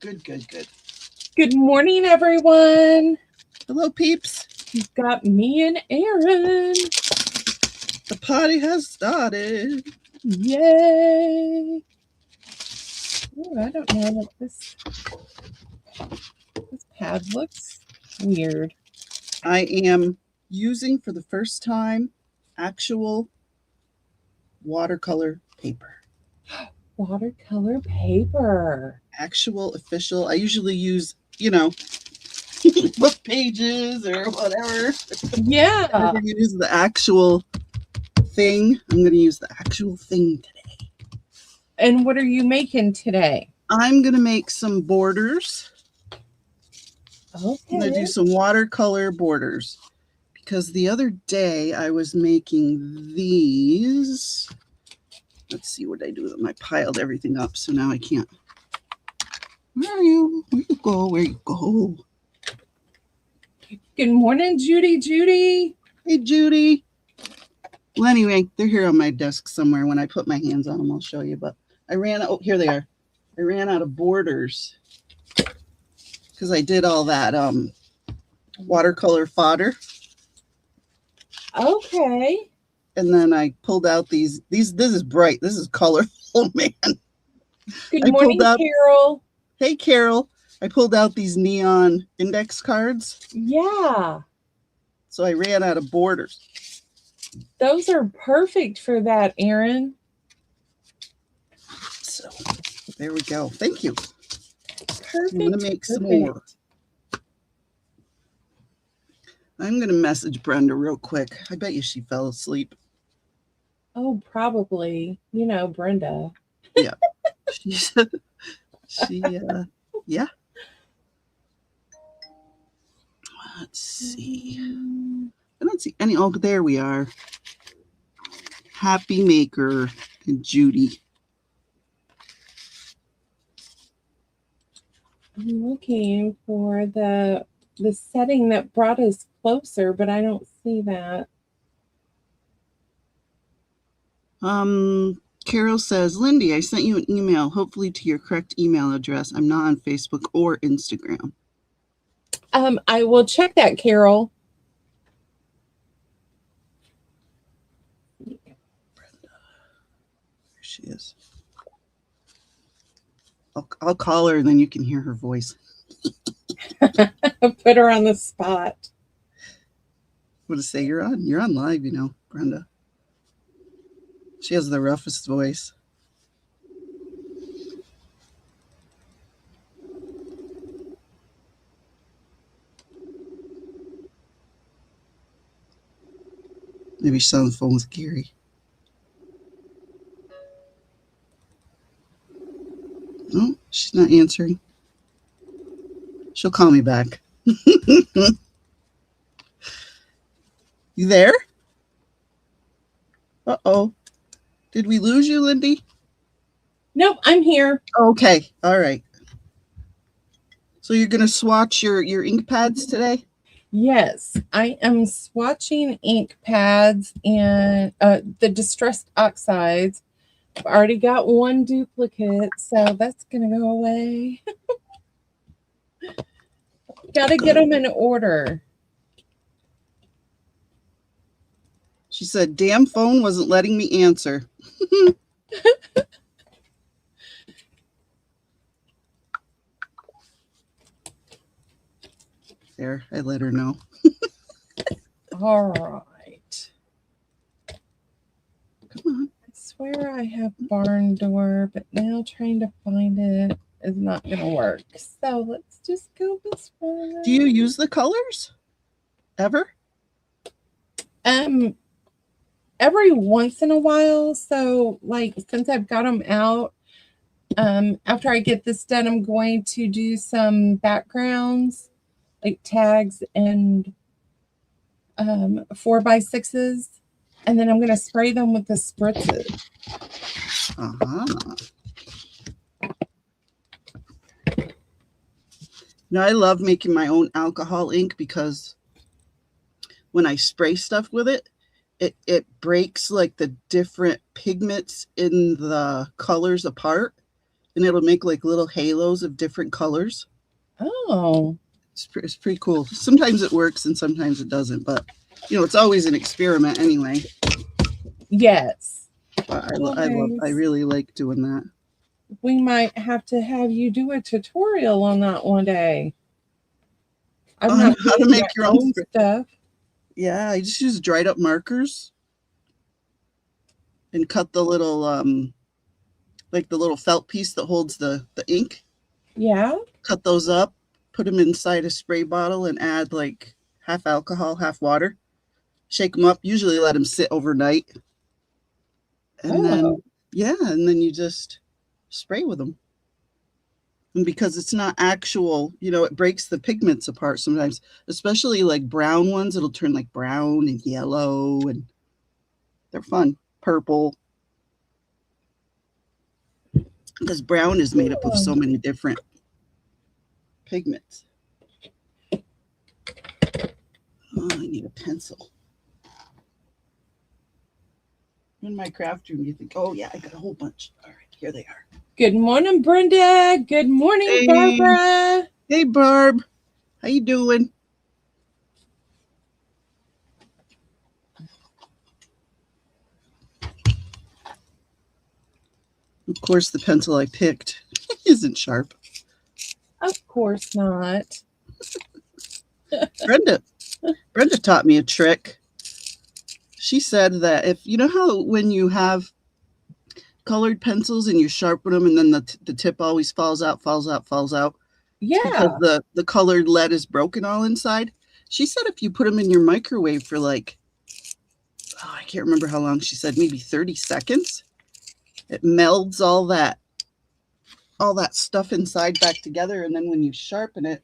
Good, good, good. Good morning, everyone. Hello, peeps. You've got me and Aaron. The party has started. Yay. Ooh, I don't know what this pad looks weird. I am using for the first time actual watercolor paper. Watercolor paper. Actual official. I usually use, book pages or whatever. Yeah. I'm going to use the actual thing. I'm going to use the actual thing today. And what are you making today? I'm going to make some borders. Okay. I'm going to do some watercolor borders because the other day I was making these. Let's see what I do with them. I piled everything up, so now I can't. Where are you? Where you go? Where you go? Good morning, Judy. Judy. Hey, Judy. Well, anyway, they're here on my desk somewhere. When I put my hands on them, I'll show you. But I ran out. Oh, here they are. I ran out of borders because I did all that watercolor fodder. Okay. And then I pulled out these. This is bright. This is colorful, man. Good morning, Carol. Hey, Carol. I pulled out these neon index cards. Yeah. So I ran out of borders. Those are perfect for that, Aaron. So there we go. Thank you. Perfect. I'm going to make some more. I'm going to message Brenda real quick. I bet you she fell asleep. Oh, probably. You know, Brenda. Yeah. Yeah. Let's see. I don't see any. Oh, there we are. Happy Maker and Judy. I'm looking for the setting that brought us closer, but I don't see that. Carol says, Lindy, I sent you an email, hopefully to your correct email address. I'm not on Facebook or Instagram. I will check that, Carol. Brenda. There she is. I'll call her and then you can hear her voice. Put her on the spot. What to say? You're on live, Brenda. She has the roughest voice. Maybe she's on the phone with Gary. No, she's not answering. She'll call me back. You there? Uh-oh. Did we lose you, Lindy? Nope, I'm here. Okay. All right. So you're going to swatch your ink pads today? Yes, I am swatching ink pads and the distressed oxides. I've already got one duplicate, so that's going to go away. Got to get them in order. She said, damn phone wasn't letting me answer. There, I let her know. All right. Come on. I swear I have barn door, but now trying to find it is not going to work. So let's just go this way. Do you use the colors? Ever? Every once in a while. So like since I've got them out, after I get this done, I'm going to do some backgrounds, like tags and 4x6s, and then I'm going to spray them with the spritzes. Now, I love making my own alcohol ink because when I spray stuff with it, it breaks like the different pigments in the colors apart. and it'll make like little halos of different colors. Oh, It's pretty cool. Sometimes it works and sometimes it doesn't, but it's always an experiment anyway. yes. But I really like doing that. We might have to have you do a tutorial on that one day. I'm not How to doing make my your own stuff. Yeah, I just use dried up markers and cut the little like the little felt piece that holds the ink. Yeah. Cut those up, put them inside a spray bottle, and add like half alcohol, half water. Shake them up. Usually let them sit overnight, and then you just spray with them. And because it's not actual, it breaks the pigments apart sometimes, especially like brown ones. It'll turn like brown and yellow, and they're fun. Purple. Because brown is made up of so many different pigments. Oh, I need a pencil. In my craft room, you think, oh yeah, I got a whole bunch. All right, here they are. Good morning, Brenda. Good morning, Hey. Barbara. Hey, Barb. How you doing? Of course, the pencil I picked isn't sharp. Of course not. Brenda taught me a trick. She said that if how when you have colored pencils and you sharpen them and then the tip always falls out. Yeah. Because the colored lead is broken all inside. She said if you put them in your microwave for like, I can't remember how long she said, maybe 30 seconds, it melds all that stuff inside back together. And then when you sharpen it,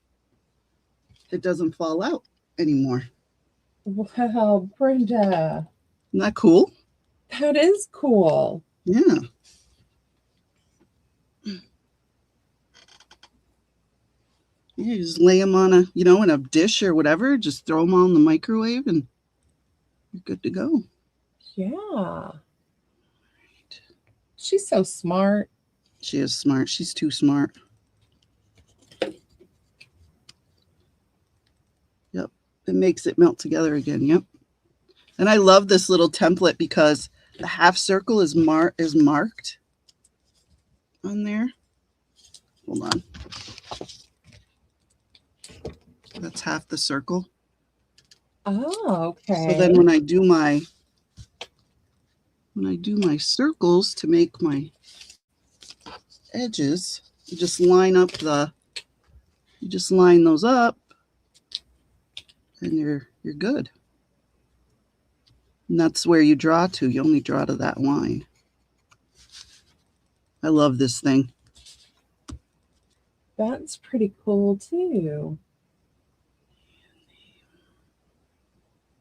it doesn't fall out anymore. Wow, Brenda. Isn't that cool? That is cool. Yeah. You just lay them on in a dish or whatever. Just throw them all in the microwave and you're good to go. Yeah. She's so smart. She is smart. She's too smart. Yep. It makes it melt together again. Yep. And I love this little template because the half circle is marked on there. Hold on. That's half the circle. Oh, okay. So then when I do my circles to make my edges, you just line those up and you're good. And that's where you draw to. You only draw to that line. I love this thing. That's pretty cool too.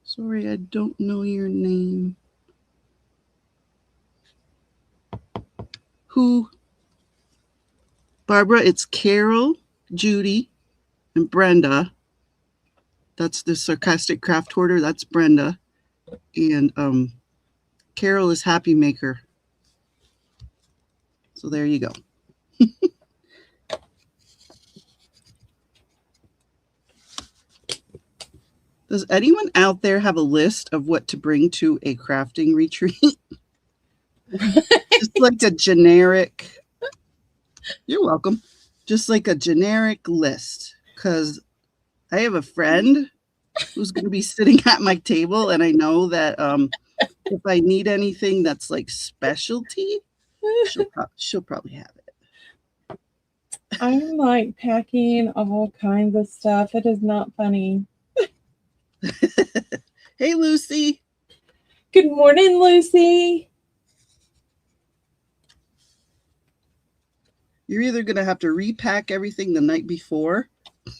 Sorry, I don't know your name. Who? Barbara, it's Carol, Judy, and Brenda. That's the sarcastic craft hoarder. That's Brenda. And Carol is Happy Maker. So there you go. Does anyone out there have a list of what to bring to a crafting retreat? Just like a generic, you're welcome. Just like a generic list. Because I have a friend who's going to be sitting at my table, and I know that if I need anything that's like specialty, she'll probably have it. I'm like packing all kinds of stuff. It is not funny. Hey, Lucy. Good morning, Lucy. You're either going to have to repack everything the night before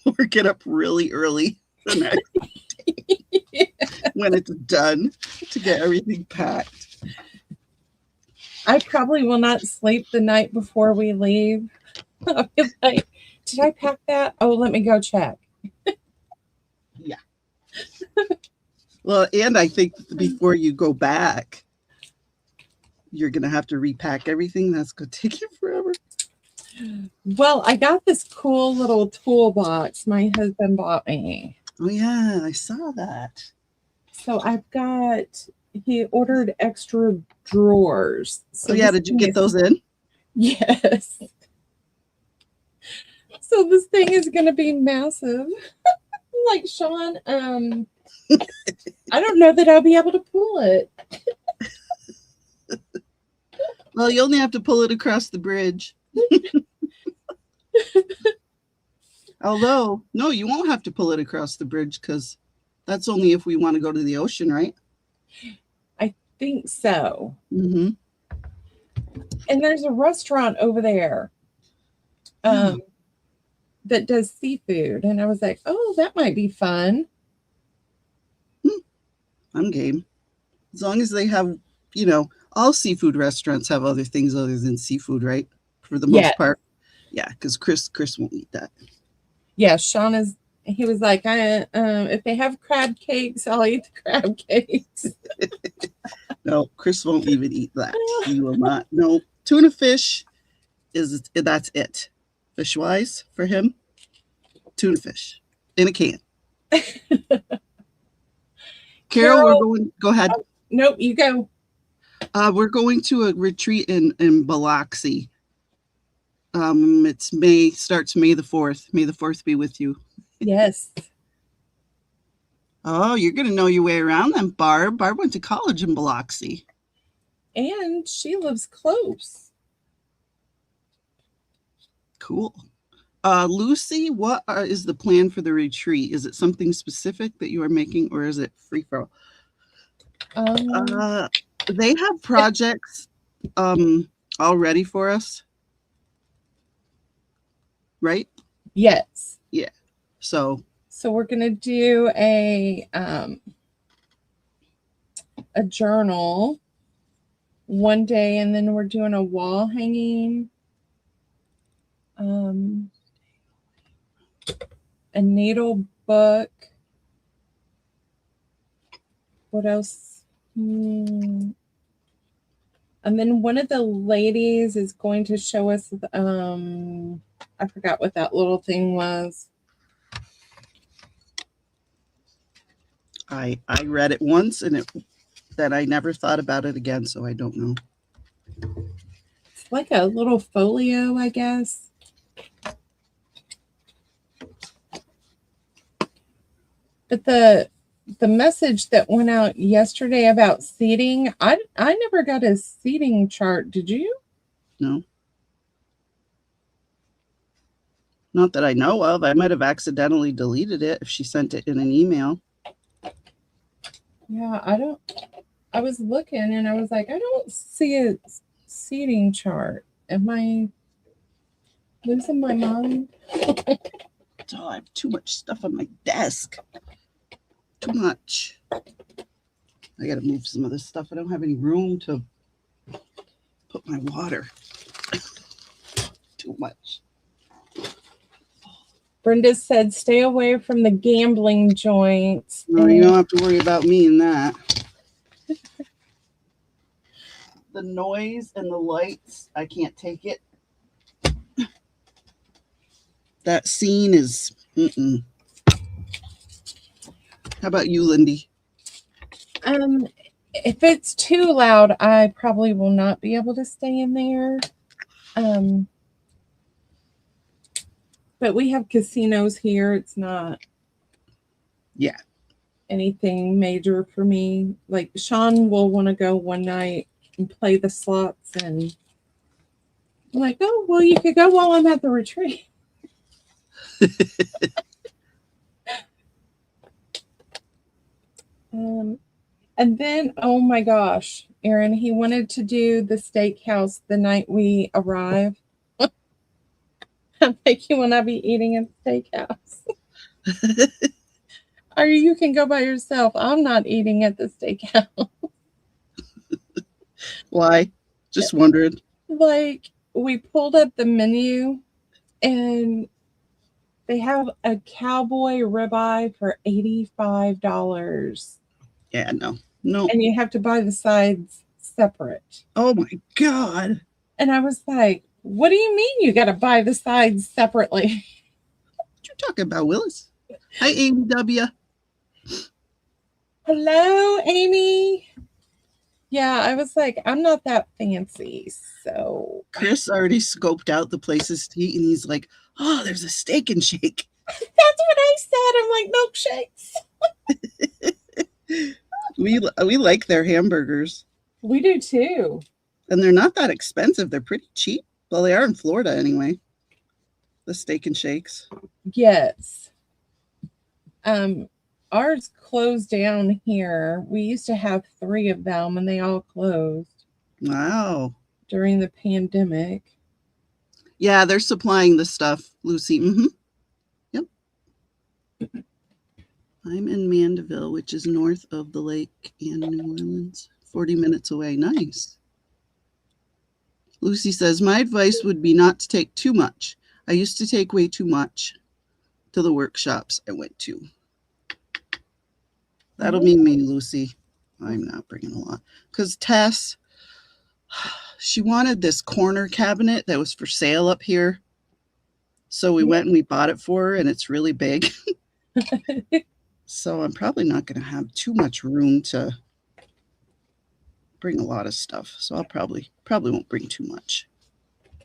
or get up really early the next day when it's done to get everything packed. I probably will not sleep the night before we leave. I'll be like, did I pack that? Oh, let me go check. Yeah. Well, and I think before you go back, you're going to have to repack everything. That's going to take you forever. Well, I got this cool little toolbox my husband bought me. Oh yeah, I saw that. So he ordered extra drawers. Oh So yeah, this did you thing get is, those in? yes. So this thing is going to be massive. Like Sean, I don't know that I'll be able to pull it. Well, you only have to pull it across the bridge. Although, no, you won't have to pull it across the bridge because that's only if we want to go to the ocean, right? I think so. Mm-hmm. And there's a restaurant over there that does seafood. And I was like, oh, that might be fun. I'm game. As long as they have, all seafood restaurants have other things other than seafood, right? For the most part. Yeah, because Chris won't eat that. Yeah, he was like, if they have crab cakes, I'll eat the crab cakes. No, Chris won't even eat that. He will not. No, tuna fish that's it. Fish wise for him, tuna fish in a can. Carol, go ahead. Nope, you go. We're going to a retreat in Biloxi. It's starts May the 4th. May the 4th be with you. Yes. Oh, you're going to know your way around then, Barb. Barb went to college in Biloxi. And she lives close. Cool. Lucy, what is the plan for the retreat? Is it something specific that you are making, or is it free for all? They have projects all ready for us, right? Yes. Yeah. So we're gonna do a journal one day, and then we're doing a wall hanging. A needle book. What else? And then one of the ladies is going to show us, I forgot what that little thing was. I read it once and then I never thought about it again, so I don't know. It's like a little folio, I guess. But the message that went out yesterday about seating, I never got a seating chart. Did you? No. Not that I know of. I might have accidentally deleted it if she sent it in an email. Yeah, I was looking and I was like, I don't see a seating chart. Am I losing my mind? Oh, I have too much stuff on my desk. Too much. I got to move some of this stuff. I don't have any room to put my water. Too much. Brenda said, stay away from the gambling joints. No, you don't have to worry about me in that. The noise and the lights, I can't take it. That scene is, How about you, Lindy? If it's too loud, I probably will not be able to stay in there. But we have casinos here. It's not anything major for me. Like Sean will want to go one night and play the slots, and I'm like, oh, well, you could go while I'm at the retreat. And then, oh my gosh, Aaron, he wanted to do the steakhouse the night we arrive. I'm like, you will not be eating at the steakhouse. Or you can go by yourself. I'm not eating at the steakhouse. Why? Just wondering. Like, we pulled up the menu and they have a cowboy ribeye for $85. Yeah, no. And you have to buy the sides separate. Oh my God. And I was like, What do you mean you got to buy the sides separately? What you talking about, Willis? Hi, Amy W. Hello, Amy. Yeah, I was like, I'm not that fancy. So Chris already scoped out the places to eat, and he's like, "Oh, there's a Steak and Shake." that's what I said. I'm like, milkshakes. We like their hamburgers, We do too. and they're not that expensive. They're pretty cheap. Well, they are in Florida anyway. The Steak and Shakes. Yes. Ours closed down here. We used to have 3 of them and they all closed Wow. during the pandemic. Yeah, they're supplying the stuff, Lucy. Yep. I'm in Mandeville, which is north of the lake in New Orleans, 40 minutes away. Nice. Lucy says, my advice would be not to take too much. I used to take way too much to the workshops I went to. That'll be me, Lucy. I'm not bringing a lot. Because Tess, she wanted this corner cabinet that was for sale up here. So we went and we bought it for her, and it's really big. So I'm probably not going to have too much room to bring a lot of stuff. So I'll probably won't bring too much.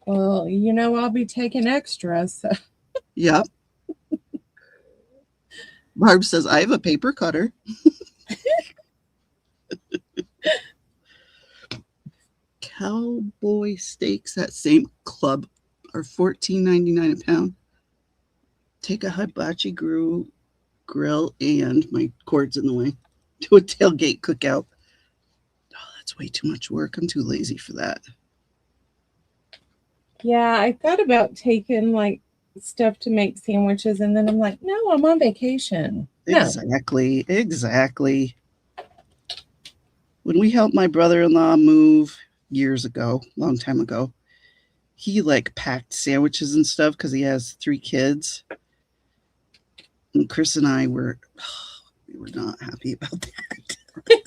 Well, I'll be taking extra. So. Yep. Barb says, I have a paper cutter. Cowboy steaks at same club are $14.99 a pound. Take a hibachi grill and my cord's in the way. Do a tailgate cookout. Oh, that's way too much work. I'm too lazy for that. Yeah, I thought about taking like stuff to make sandwiches, and then I'm like, no, I'm on vacation. No. Exactly. When we helped my brother-in-law move years ago, long time ago, he like packed sandwiches and stuff because he has 3 kids. And Chris and I were not happy about that.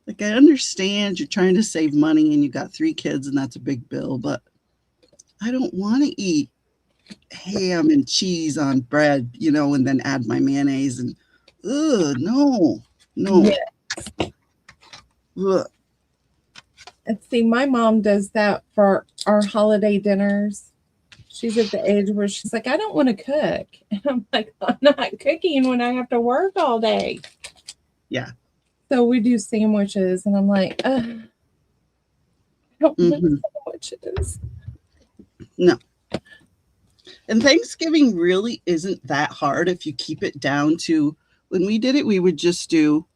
Like, I understand you're trying to save money and you got 3 kids and that's a big bill, but I don't want to eat ham and cheese on bread, and then add my mayonnaise and no. Yes. Ugh. And see, my mom does that for our holiday dinners. She's at the age where she's like, I don't want to cook. And I'm like, I'm not cooking when I have to work all day. Yeah. So we do sandwiches, and I'm like, I don't want sandwiches. No. And Thanksgiving really isn't that hard if you keep it down to, when we did it, we would just do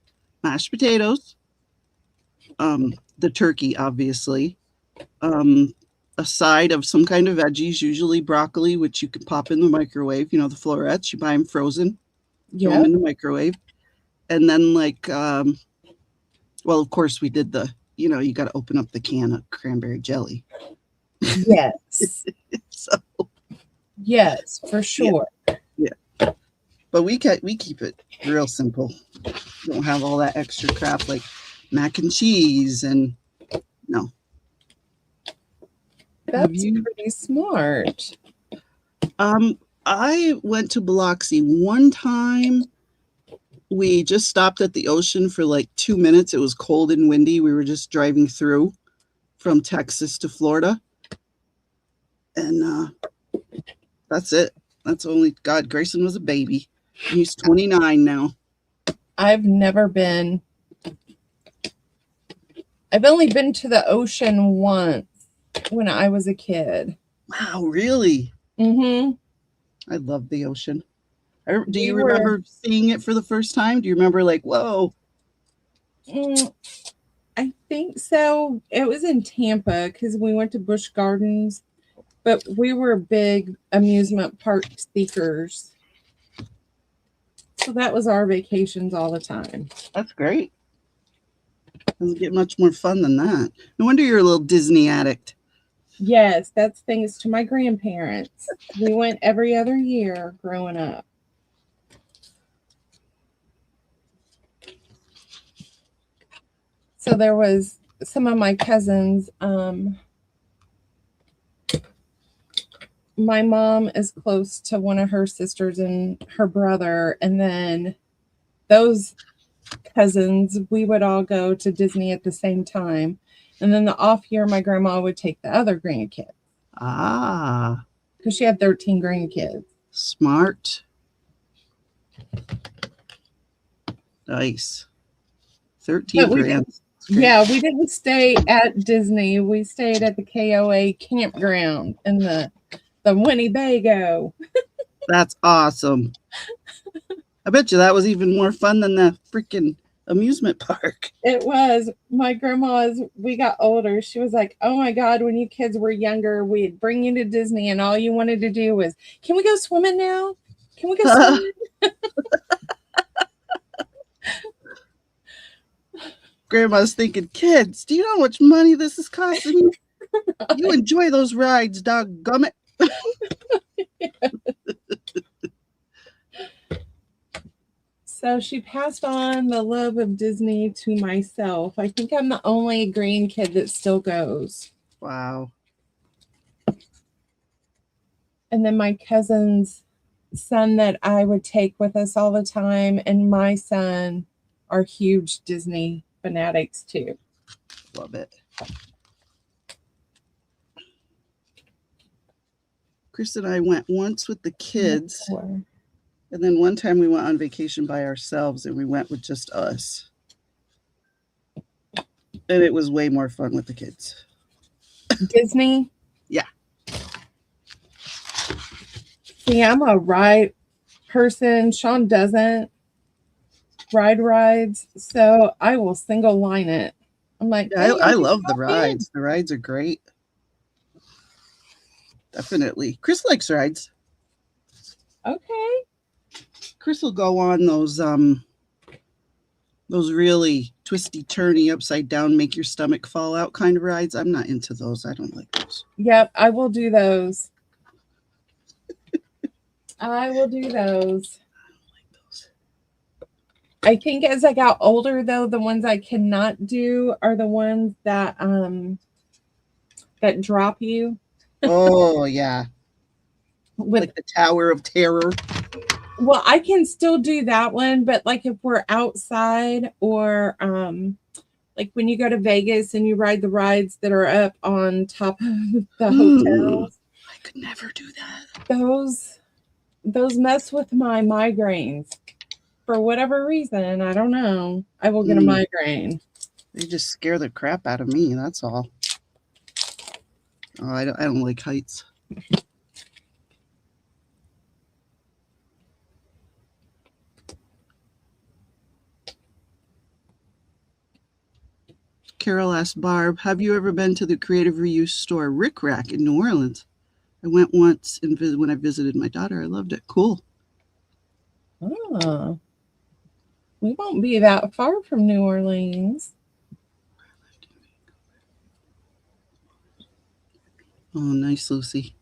mashed potatoes, the turkey, obviously, a side of some kind of veggies, usually broccoli, which you can pop in the microwave. The florets, you buy them frozen, throw them in the microwave. And then well, of course we did you got to open up the can of cranberry jelly. Yes. So yes, for sure. Yeah. But we keep it real simple. We don't have all that extra crap like mac and cheese and no. That's pretty smart. I went to Biloxi one time. We just stopped at the ocean for like 2 minutes. It was cold and windy. We were just driving through from Texas to Florida. And that's it. That's only God. Grayson was a baby. He's 29 now. I've never been. I've only been to the ocean once when I was a kid. Wow, really? Mm-hmm. I love the ocean. Do you remember seeing it for the first time? Do you remember like, whoa? I think so. It was in Tampa because we went to Busch Gardens, but we were big amusement park seekers. So that was our vacations all the time. That's great. Doesn't get much more fun than that. No wonder you're a little Disney addict. Yes, that's thanks to my grandparents. We went every other year growing up. So there was some of my cousins my mom is close to one of her sisters and her brother, and then those cousins, we would all go to Disney at the same time. And then the off year, my grandma would take the other grandkids Ah, because she had 13 grandkids. smart. Nice. 13 But we grand. Yeah, we didn't stay at Disney. We stayed at the KOA campground in the Winnebago. That's awesome. I bet you that was even more fun than the freaking amusement park. It was. My grandma, as we got older, she was like, "Oh my God, when you kids were younger, we'd bring you to Disney and all you wanted to do was, can we go swimming now? Can we go swimming?" Grandma's thinking, kids, do you know how much money this is costing you? You enjoy those rides, doggummit. So she passed on the love of Disney to myself. I think I'm the only grandkid that still goes. Wow. And then my cousin's son that I would take with us all the time, and my son are huge Disney fanatics too. Love it. Chris and I went once with the kids, and then one time we went on vacation by ourselves, and we went with just us. And it was way more fun with the kids. Disney? Yeah. See, I'm a ride person. Sean doesn't ride rides, so I will single line it. I'm like, Yeah, hey, I love the hop in. rides. The rides are great. Definitely. Chris likes rides. Okay. Chris will go on those really twisty, turny, upside down, make your stomach fall out kind of rides. I'm not into those. I don't like those. Yep, I will do those. I will do those. I think as I got older, though, the ones I cannot do are the ones that drop you. Oh yeah, With like the Tower of Terror. well, I can still do that one, but like if we're outside or like when you go to Vegas and you ride the rides that are up on top of the hotels. I could never do that. Those mess with my migraines. For whatever reason, I don't know. I will get a migraine. They just scare the crap out of me. That's all. Oh, I don't like heights. Carol asked Barb, have you ever been to the Creative Reuse store Rick Rack in New Orleans? I went once when I visited my daughter. I loved it. Cool. Oh, we won't be that far from New Orleans. Oh, nice, Lucy.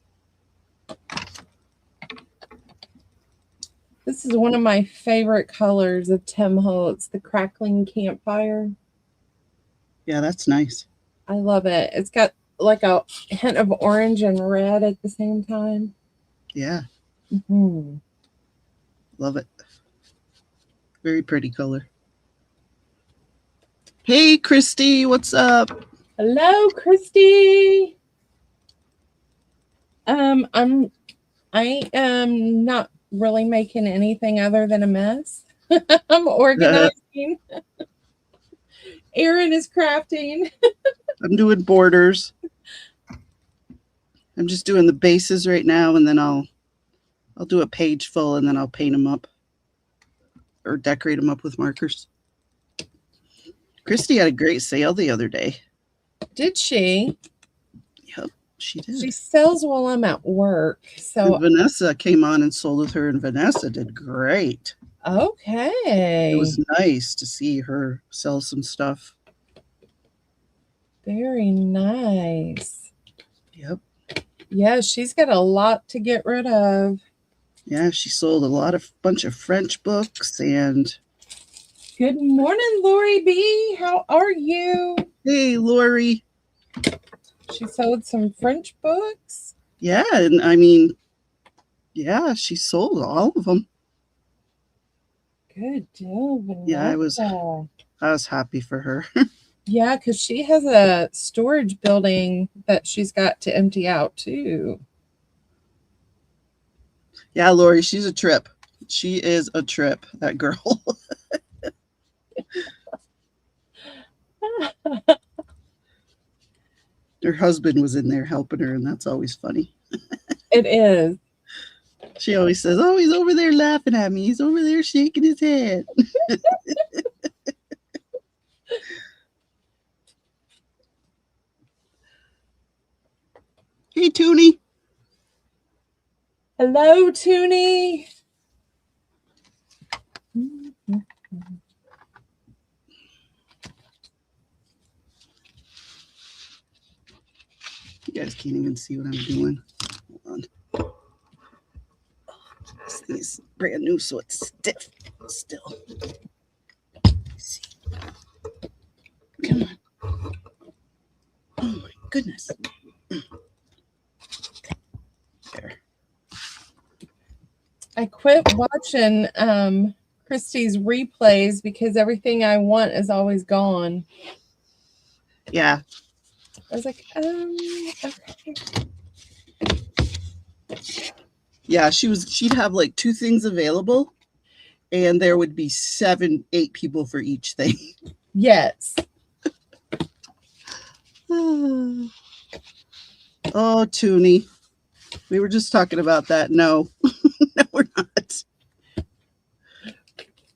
This is one of my favorite colors of Tim Holtz, the crackling campfire. Yeah, that's nice. I love it. It's got like a hint of orange and red at the same time. Yeah. Mm-hmm. Love it. Very pretty color. Hey, Christy, what's up? Hello, Christy. I am not really making anything other than a mess. I'm organizing. Erin is crafting. I'm doing borders. I'm just doing the bases right now, and then I'll do a page full, and then I'll paint them up or decorate them up with markers. Christy had a great sale the other day. Did she? Yep, she did. She sells while I'm at work. So and Vanessa came on and sold with her, and Vanessa did great. Okay. It was nice to see her sell some stuff. Very nice. Yep. Yeah, she's got a lot to get rid of. Yeah, she sold a bunch of French books and... Good morning, Lori B. How are you? Hey, Lori. She sold some French books. Yeah, and I mean, yeah, she sold all of them. Good deal, Yeah, Vanessa. I was happy for her. Yeah, because she has a storage building that she's got to empty out too. Yeah, Lori, she's a trip. She is a trip, that girl. Her husband was in there helping her, and that's always funny. It is. She always says, "Oh, he's over there laughing at me. He's over there shaking his head." Hey, Toonie. Hello, Toonie. You guys can't even see what I'm doing. Hold on. This thing is brand new, so it's stiff still. Let's see. Come on. Oh my goodness. There. I quit watching Christy's replays because everything I want is always gone. Yeah. I was like, okay. Yeah, she'd have like 2 things available, and there would be 7, 8 people for each thing. Yes. Oh, Toonie. We were just talking about that. No. No, we're not.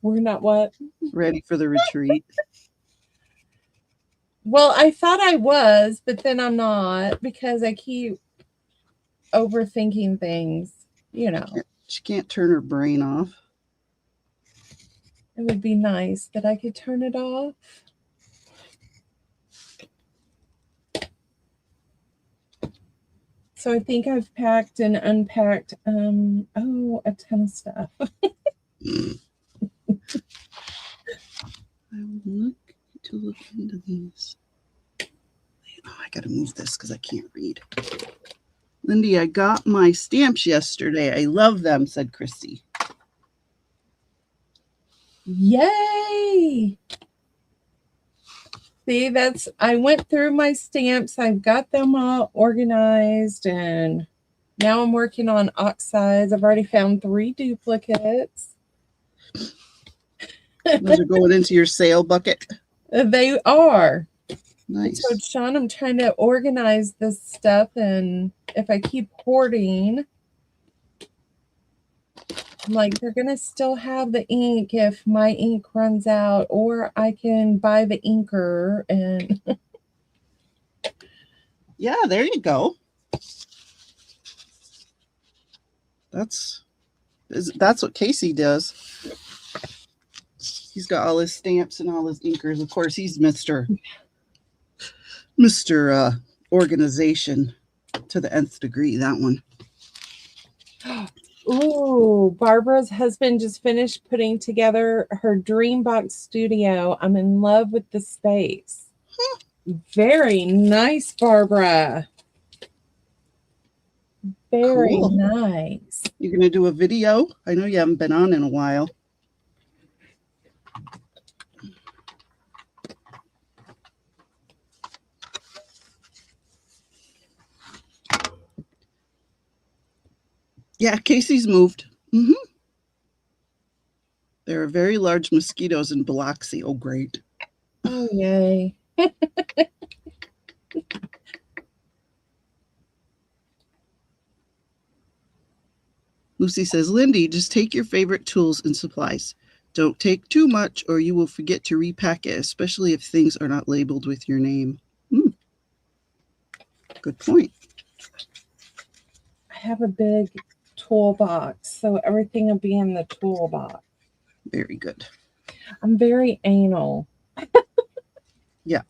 We're not what? Ready for the retreat. Well, I thought I was, but then I'm not because I keep overthinking things. You know, She can't turn her brain off. it would be nice that I could turn it off. So I think I've packed and unpacked a ton of stuff. I would look into these. Oh, I gotta move this because I can't read. Lindy, I got my stamps yesterday. I love them, said Christy. Yay! See, I went through my stamps. I've got them all organized, and now I'm working on oxides. I've already found 3 duplicates. Those are going into your sale bucket. They are. Nice. So, Sean, I'm trying to organize this stuff, and if I keep hoarding, I'm like, they're going to still have the ink if my ink runs out, or I can buy the inker and... Yeah, there you go. That's what Casey does. He's got all his stamps and all his inkers. Of course, he's Mr. Organization to the nth degree, that one. Ooh, Barbara's husband just finished putting together her dream box studio. I'm in love with the space. Very nice, Barbara. Very Cool. nice. You're going to do a video? I know you haven't been on in a while. Yeah, Casey's moved. There are very large mosquitoes in Biloxi. Oh, great. Oh, yay. Lucy says, Lindy, just take your favorite tools and supplies. Don't take too much or you will forget to repack it, especially if things are not labeled with your name. Good point. I have a big toolbox, so everything will be in the toolbox. Very good. I'm very anal. Yeah.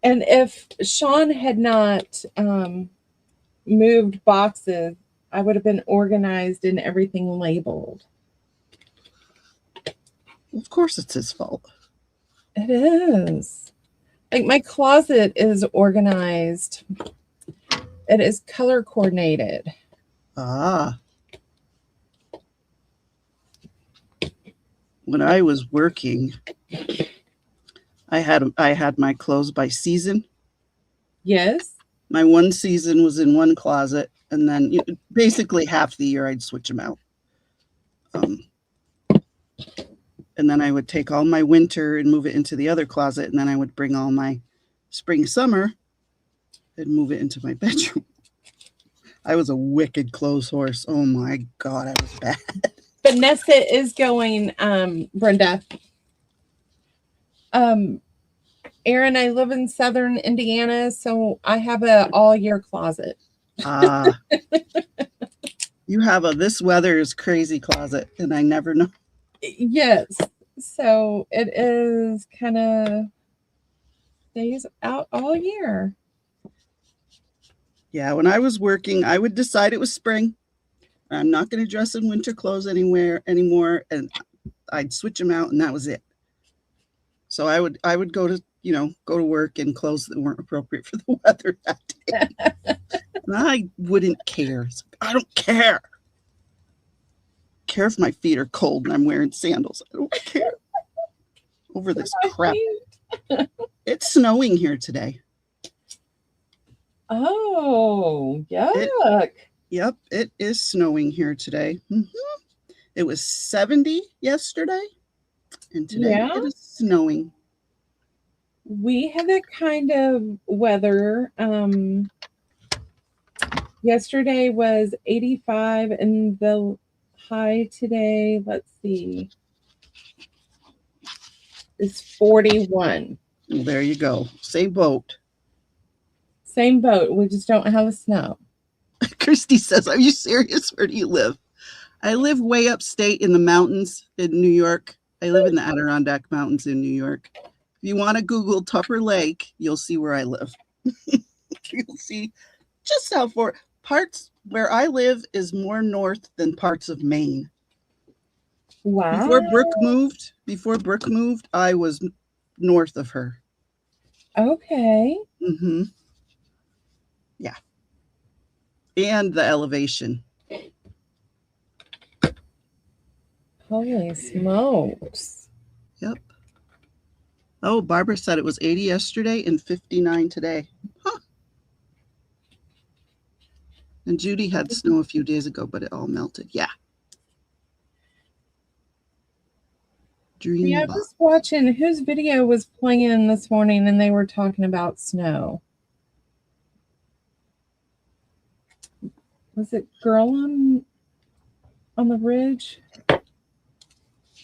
And if Sean had not moved boxes, I would have been organized and everything labeled. Of course it's his fault. It is. Like my closet is organized. It is color coordinated. Ah. When I was working, I had my clothes by season. Yes. My one season was in one closet, and then basically half the year I'd switch them out. And then I would take all my winter and move it into the other closet, and then I would bring all my spring, summer and move it into my bedroom. I was a wicked clothes horse. Oh my God, I was bad. Vanessa is going, Brenda. Aaron, I live in southern Indiana, so I have a all year closet. You have a this weather is crazy closet, and I never know. Yes. So it is kind of stays out all year. Yeah, when I was working, I would decide it was spring. I'm not going to dress in winter clothes anymore, and I'd switch them out, and that was it. So I would go to work in clothes that weren't appropriate for the weather that day. And I wouldn't care. I don't care. Care if my feet are cold and I'm wearing sandals. I don't care. Over this crap. It's snowing here today. Oh, yuck. Yep, it is snowing here today. It was 70 yesterday, and today it is snowing. We had that kind of weather. Yesterday was 85, and the high today, let's see, is 41. Well, there you go. Same boat. Same boat. We just don't have the snow. Christy says, "Are you serious? Where do you live?" I live way upstate in the mountains in New York. I live in the Adirondack Mountains in New York. If you want to Google Tupper Lake, you'll see where I live. You'll see just how far. Parts where I live is more north than parts of Maine. Wow. Before Brooke moved, I was north of her. Okay. Mm-hmm. Yeah. And the elevation. Holy smokes. Yep. Oh, Barbara said it was 80 yesterday and 59 today. Huh. And Judy had snow a few days ago, but it all melted. Yeah. Yeah, I was watching whose video was playing this morning and they were talking about snow. Was it Girl on the Ridge?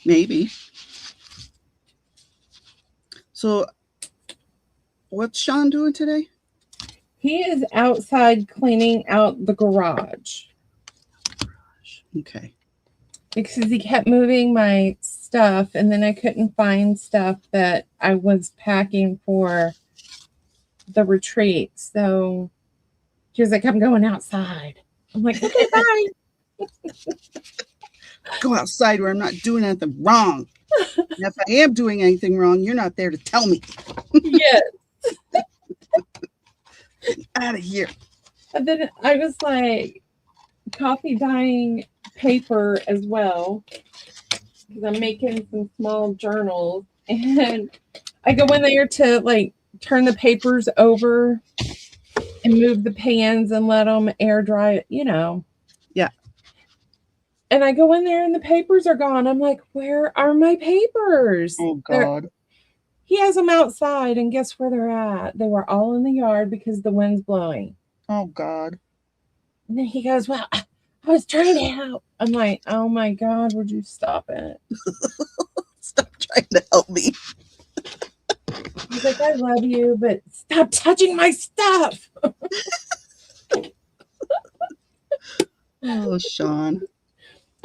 Maybe. So what's Sean doing today? He is outside cleaning out the garage. Okay. Because he kept moving my stuff and then I couldn't find stuff that I was packing for the retreat. So he was like, "I'm going outside." I'm like, "Okay, bye." Go outside where I'm not doing anything wrong. And if I am doing anything wrong, you're not there to tell me. Yes. Out of here. And then I was like coffee dyeing paper as well because I'm making some small journals, and I go in there to like turn the papers over and move the pans and let them air dry, Yeah. And I go in there and the papers are gone. I'm like, "Where are my papers?" Oh God. He has them outside, and guess where they're at? They were all in the yard because the wind's blowing. Oh God. And then he goes, "Well, I was trying to help." I'm like, "Oh my God, would you stop it?" Stop trying to help me. He's like, "I love you, but stop touching my stuff." Oh, Sean.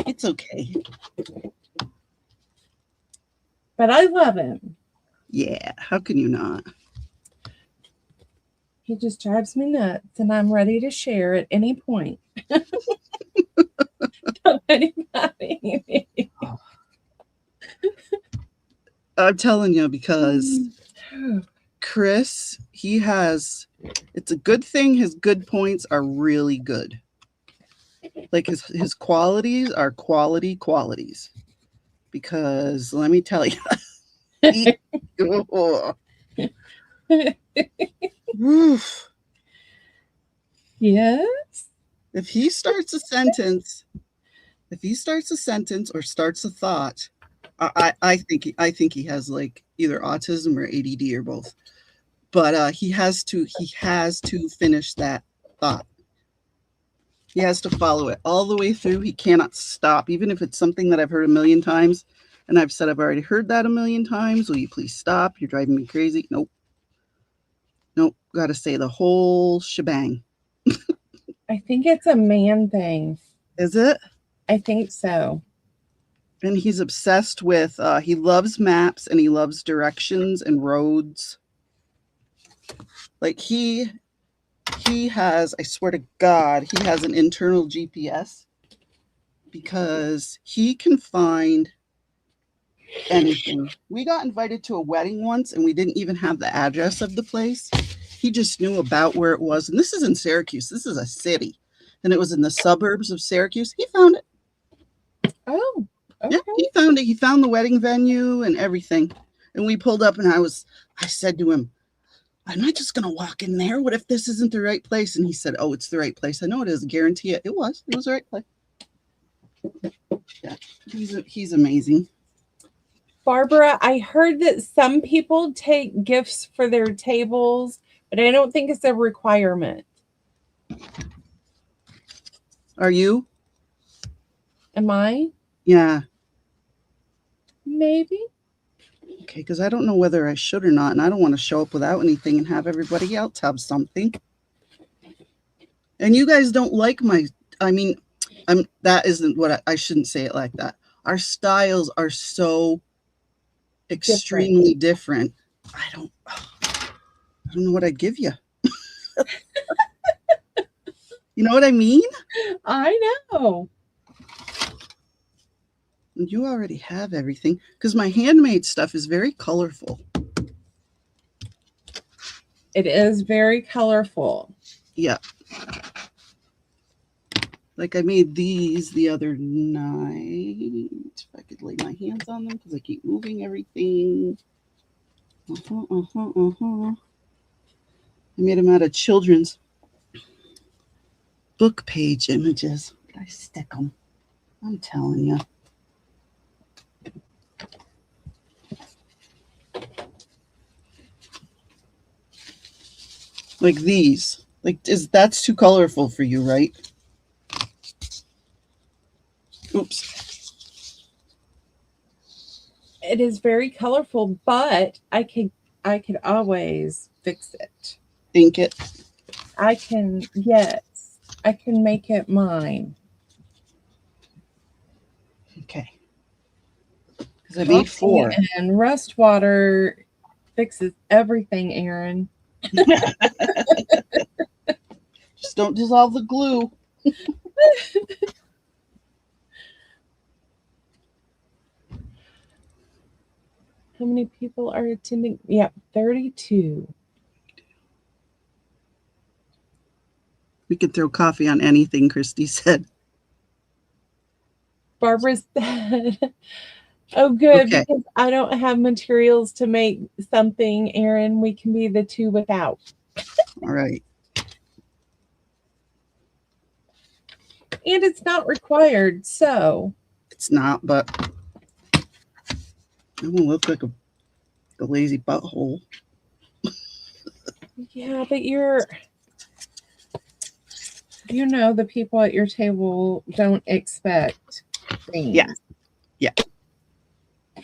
It's okay. But I love him. Yeah. How can you not? He just drives me nuts, and I'm ready to share at any point. Don't anybody. I'm telling you, because Chris, it's a good thing his good points are really good. Like his qualities are qualities. Because let me tell you, oof. Yes. If he starts a sentence or starts a thought, I think he has like either autism or ADD or both. But he has to finish that thought. He has to follow it all the way through. He cannot stop, even if it's something that I've heard a million times. And I've said, I've already heard that a million times. Will you please stop? You're driving me crazy. Nope. Got to say the whole shebang. I think it's a man thing. Is it? I think so. And he's obsessed with, he loves maps and he loves directions and roads. Like he has, I swear to God, he has an internal GPS because he can find anything. We got invited to a wedding once and we didn't even have the address of the place. He just knew about where it was. And this is in Syracuse. This is a city. And it was in the suburbs of Syracuse. He found it. Oh, okay. Yeah, he found it. He found the wedding venue and everything. And we pulled up and I said to him, I'm not just going to walk in there. What if this isn't the right place? And he said, oh, it's the right place. I know it is. Guarantee it. It was the right place. Yeah, he's amazing. Barbara, I heard that some people take gifts for their tables, but I don't think it's a requirement. Are you? Am I? Yeah. Maybe. Okay, because I don't know whether I should or not, and I don't want to show up without anything and have everybody else have something. And you guys don't like that isn't what I shouldn't say it like that. Our styles are so extremely different. I don't know what I'd give you. You know what I mean? I know. You already have everything because my handmade stuff is very colorful. It is very colorful. Yeah. Like I made these the other night. If I could lay my hands on them because I keep moving everything. I made them out of children's book page images. I stick them. I'm telling you. Like these. That's too colorful for you, right? Oops. It is very colorful, but I could always fix it. Ink it. I can make it mine. Okay. Because I made 4. And rust water fixes everything, Aaron. Just don't dissolve the glue. How many people are attending? Yeah, 32. We could throw coffee on anything, Christy said. Barbara said, oh, good, okay. Because I don't have materials to make something, Aaron. We can be the two without. All right. And it's not required, so. It's not, but it won't look like a lazy butthole. Yeah, but the people at your table don't expect things. Yeah.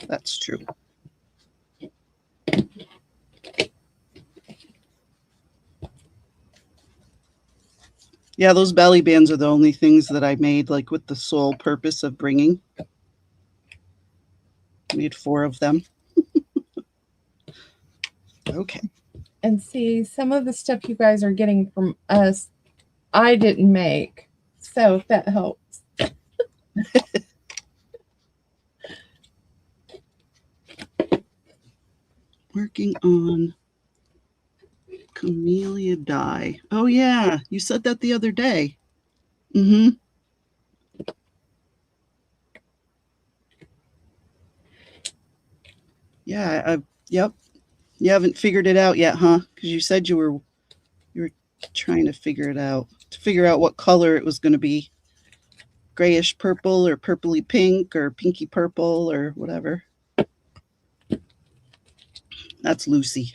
That's true. Yeah, those belly bands are the only things that I made, like with the sole purpose of bringing. I made 4 of them. Okay. And see, some of the stuff you guys are getting from us, I didn't make. So if that helps. Working on Camellia dye. Oh yeah, you said that the other day. Mm-hmm. Yeah, yep. You haven't figured it out yet, huh? Because you said you were trying to figure it out. To figure out what color it was going to be. Grayish purple or purpley pink or pinky purple or whatever. That's Lucy.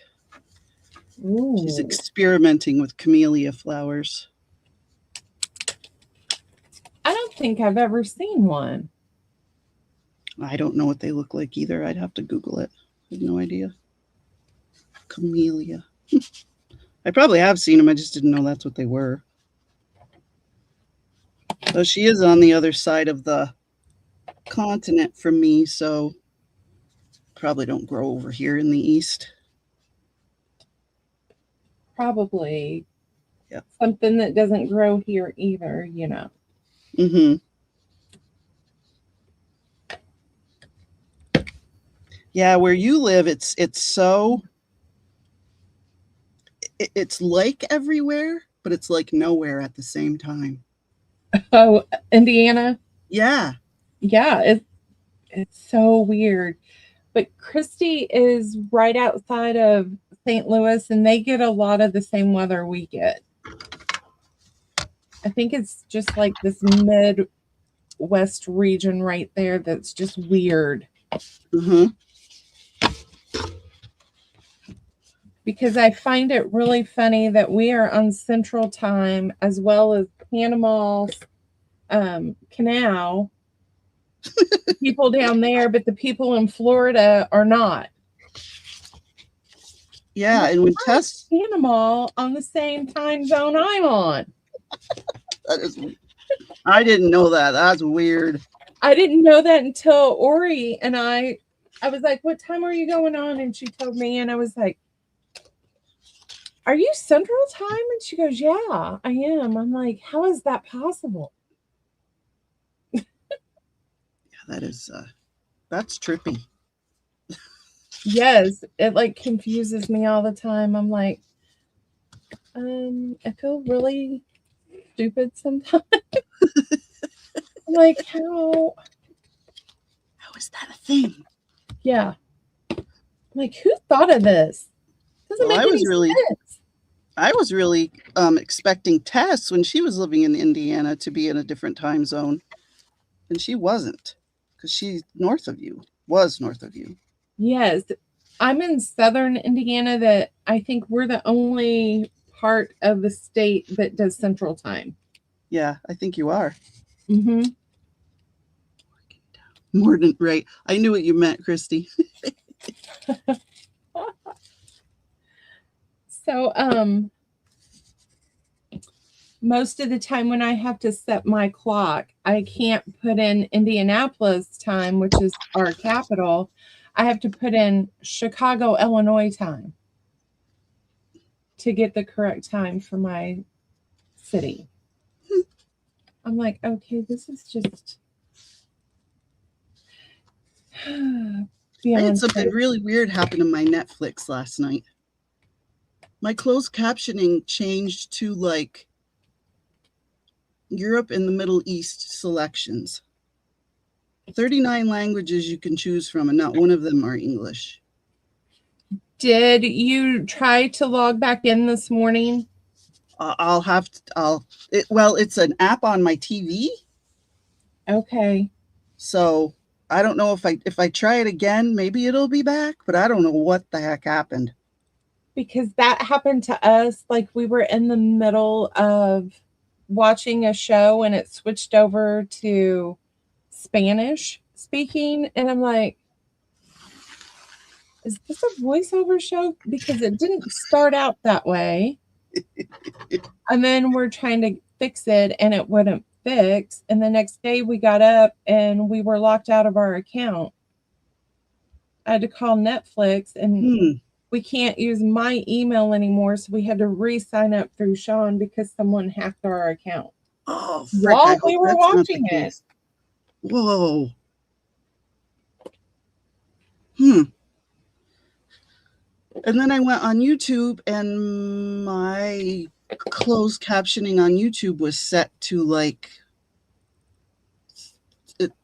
She's Ooh. experimenting with camellia flowers. I don't think I've ever seen one. I don't know what they look like either. I'd have to Google it. I have no idea. Camellia. I probably have seen them. I just didn't know that's what they were. So she is on the other side of the continent from me, so probably don't grow over here in the east. Probably Yep. something that doesn't grow here either, you know. Mm-hmm. Yeah, where you live, it's so it's like everywhere, but it's like nowhere at the same time. Oh, Indiana. Yeah. Yeah, it's so weird. But Christie is right outside of St. Louis, and they get a lot of the same weather we get. I think it's just like this Midwest region right there that's just weird. Mm-hmm. Because I find it really funny that we are on Central Time as well as Panama's Canal. People down there, but the people in Florida are not. Yeah, and when Tess, Panama on the same time zone I'm on. that is, I didn't know that. That's weird. I didn't know that until Ori and I was like, "What time are you going on?" And she told me, and I was like, "Are you Central Time?" And she goes, "Yeah, I am." I'm like, "How is that possible?" Yeah, that is that's trippy. Yes, it like confuses me all the time. I'm like, I feel really stupid sometimes. I'm like, how is that a thing? Yeah. I'm like, who thought of this? Doesn't Well, make any sense. I was really expecting Tess when she was living in Indiana to be in a different time zone, and she wasn't because she's north of you. Was north of you. Yes, I'm in southern Indiana. That I think we're the only part of the state that does Central Time. Yeah, I think you are. Mm-hmm. More than right. I knew what you meant, Christy. So, most of the time when I have to set my clock, I can't put in Indianapolis time, which is our capital. I have to put in Chicago, Illinois time to get the correct time for my city. I'm like, okay, this is just I beyond had something crazy. really weird happen to my Netflix last night. My closed captioning changed to like Europe and the Middle East selections. 39 languages you can choose from, and not one of them are English. Did you try to log back in this morning? I'll have to, well, it's an app on my TV. Okay. So I don't know if I try it again, maybe it'll be back, but I don't know what the heck happened. Because that happened to us. Like we were in the middle of watching a show and it switched over to Spanish speaking. And I'm like, is this a voiceover show? Because it didn't start out that way. And then we're trying to fix it and it wouldn't fix. And the next day we got up and we were locked out of our account. I had to call Netflix and we can't use my email anymore. So we had to re-sign up through Sean because someone hacked our account. Oh, frick, while we were watching it. Whoa. And then I went on YouTube, and my closed captioning on YouTube was set to like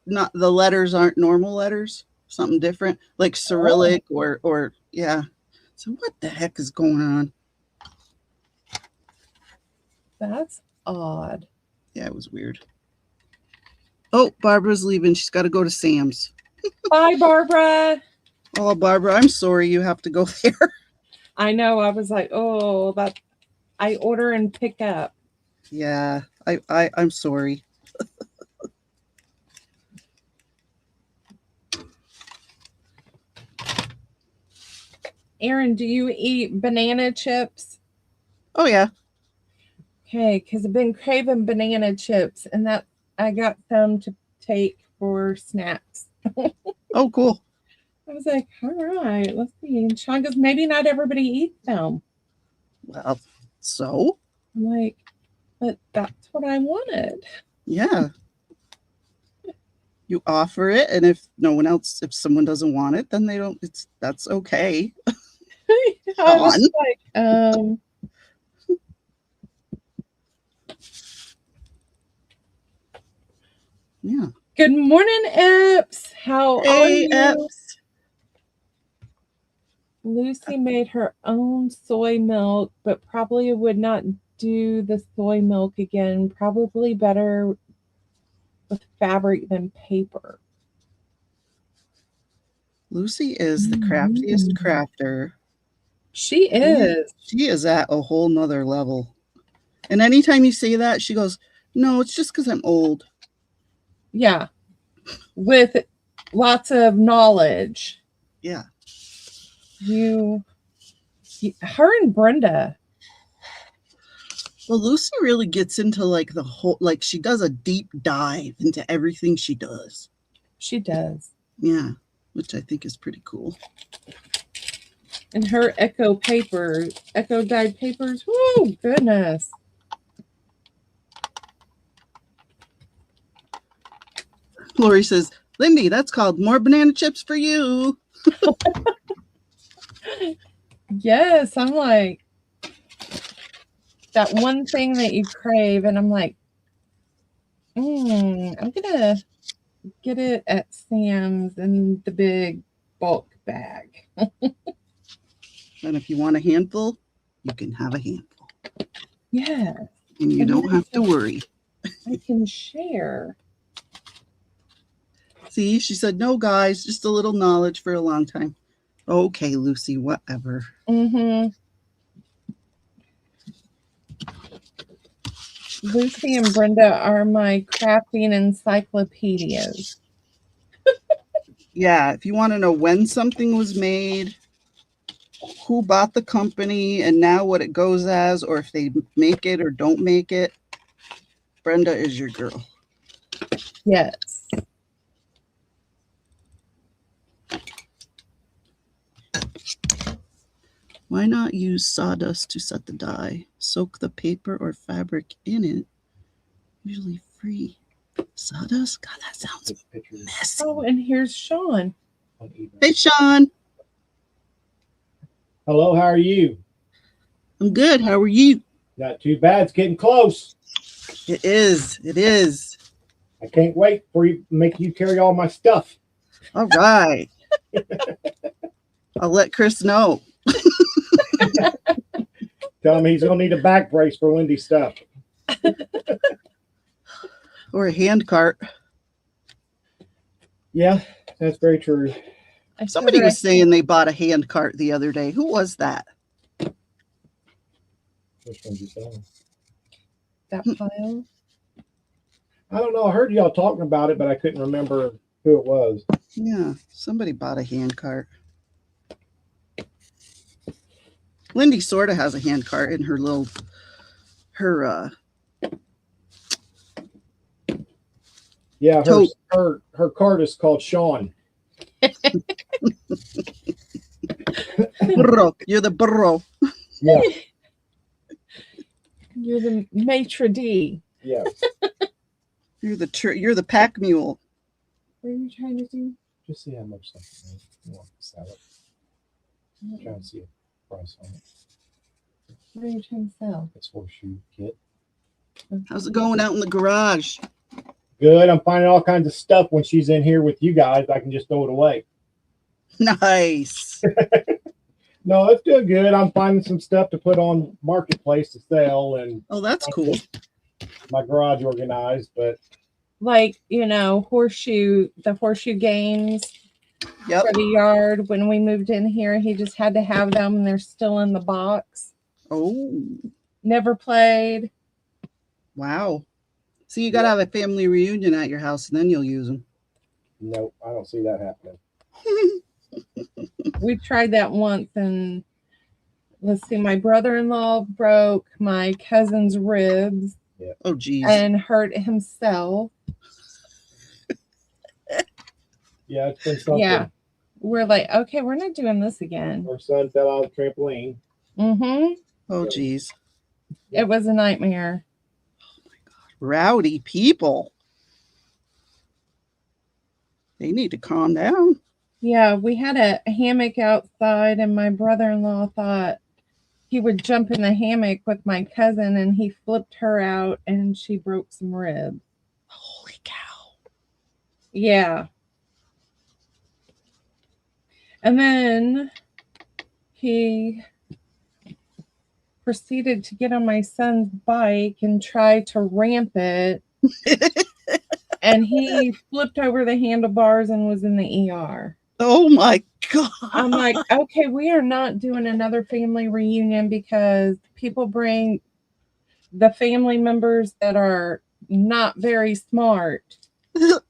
not the letters aren't normal letters, something different, like Cyrillic or yeah. So what the heck is going on? That's odd. Yeah, it was weird. Oh, Barbara's leaving. She's got to go to Sam's. Bye, Barbara. Oh, Barbara, I'm sorry you have to go there. I know. I was like, oh, that I order and pick up. Yeah, I'm sorry. Aaron, do you eat banana chips? Oh yeah. Okay, because I've been craving banana chips, and that I got some to take for snacks. Oh, cool. I was like, all right, let's see. And Sean goes, maybe not everybody eats them. Well, so I'm like, but that's what I wanted. yeah. You offer it, and if no one else, if someone doesn't want it, then they don't. That's okay. I was like, Yeah. good morning, Eps. How are Hey, you? Epps. Lucy made her own soy milk, but probably would not do the soy milk again. Probably better with fabric than paper. Lucy is the craftiest crafter. She is. She is at a whole nother level. And anytime you say that, she goes, "No, it's just because I'm old." Yeah. With lots of knowledge. Yeah. Her and Brenda. Well, Lucy really gets into like the whole, like she does a deep dive into everything she does. She does. Yeah, which I think is pretty cool. And her Echo dyed papers. Whoa, goodness. Lori says, "Lindy, that's called more banana chips for you." Yes, I'm like that one thing that you crave, and I'm like, I'm gonna get it at Sam's in the big bulk bag. And if you want a handful, you can have a handful. Yeah. And you don't have to worry. I can share. See, she said, "No, guys, just a little knowledge for a long time." Okay, Lucy, whatever. Mm-hmm. Lucy and Brenda are my crafting encyclopedias. Yeah, if you want to know when something was made, who bought the company, and now what it goes as, or if they make it or don't make it, Brenda is your girl. Yes. Why not use sawdust to set the dye? Soak the paper or fabric in it. Usually free. Sawdust? God, that sounds messy. Oh, and here's Sean. Hey, Sean. Hello, how are you? I'm good. How are you? Not too bad. It's getting close. It is. It is. I can't wait for you make you carry all my stuff. All right. I'll let Chris know. Tell him he's gonna need a back brace for Lindy's stuff. Or a hand cart. Yeah, that's very true. Somebody was saying they bought a hand cart the other day. Who was that? Which one's you saying? That pile. I don't know. I heard y'all talking about it, but I couldn't remember who it was. Yeah, somebody bought a hand cart. Lindy sort of has a hand cart in her little, Yeah, tote. her cart is called Sean. Burro. You're the burro. Yeah, You're the maitre d'. yeah. You're the pack mule. What are you trying to do? Just see how much stuff you want to sell it. I'm trying to see price on it. What are you trying to sell? It's horseshoe kit. How's it going out in the garage? Good. I'm finding all kinds of stuff when she's in here with you guys. I can just throw it away. Nice. No, it's doing good. I'm finding some stuff to put on Marketplace to sell and Oh, that's cool. my garage organized, but Like, the horseshoe games Yep. for the yard. When we moved in here, he just had to have them and they're still in the box. Oh, Never played. wow. So you got to have a family reunion at your house and then you'll use them. nope, I don't see that happening. We tried that once, and let's see, my brother-in-law broke my cousin's ribs Oh, geez. and hurt himself. Yeah, it's been something. Yeah. We're like, okay, we're not doing this again. Our son fell out of the trampoline. Mm-hmm. Oh, geez. It was a nightmare. Rowdy people. They need to calm down. Yeah, we had a hammock outside, and my brother-in-law thought he would jump in the hammock with my cousin, and he flipped her out, and she broke some ribs. Holy cow. Yeah. And then he proceeded to get on my son's bike and try to ramp it. And he flipped over the handlebars and was in the ER. Oh, my God. I'm like, okay, we are not doing another family reunion because people bring the family members that are not very smart. Those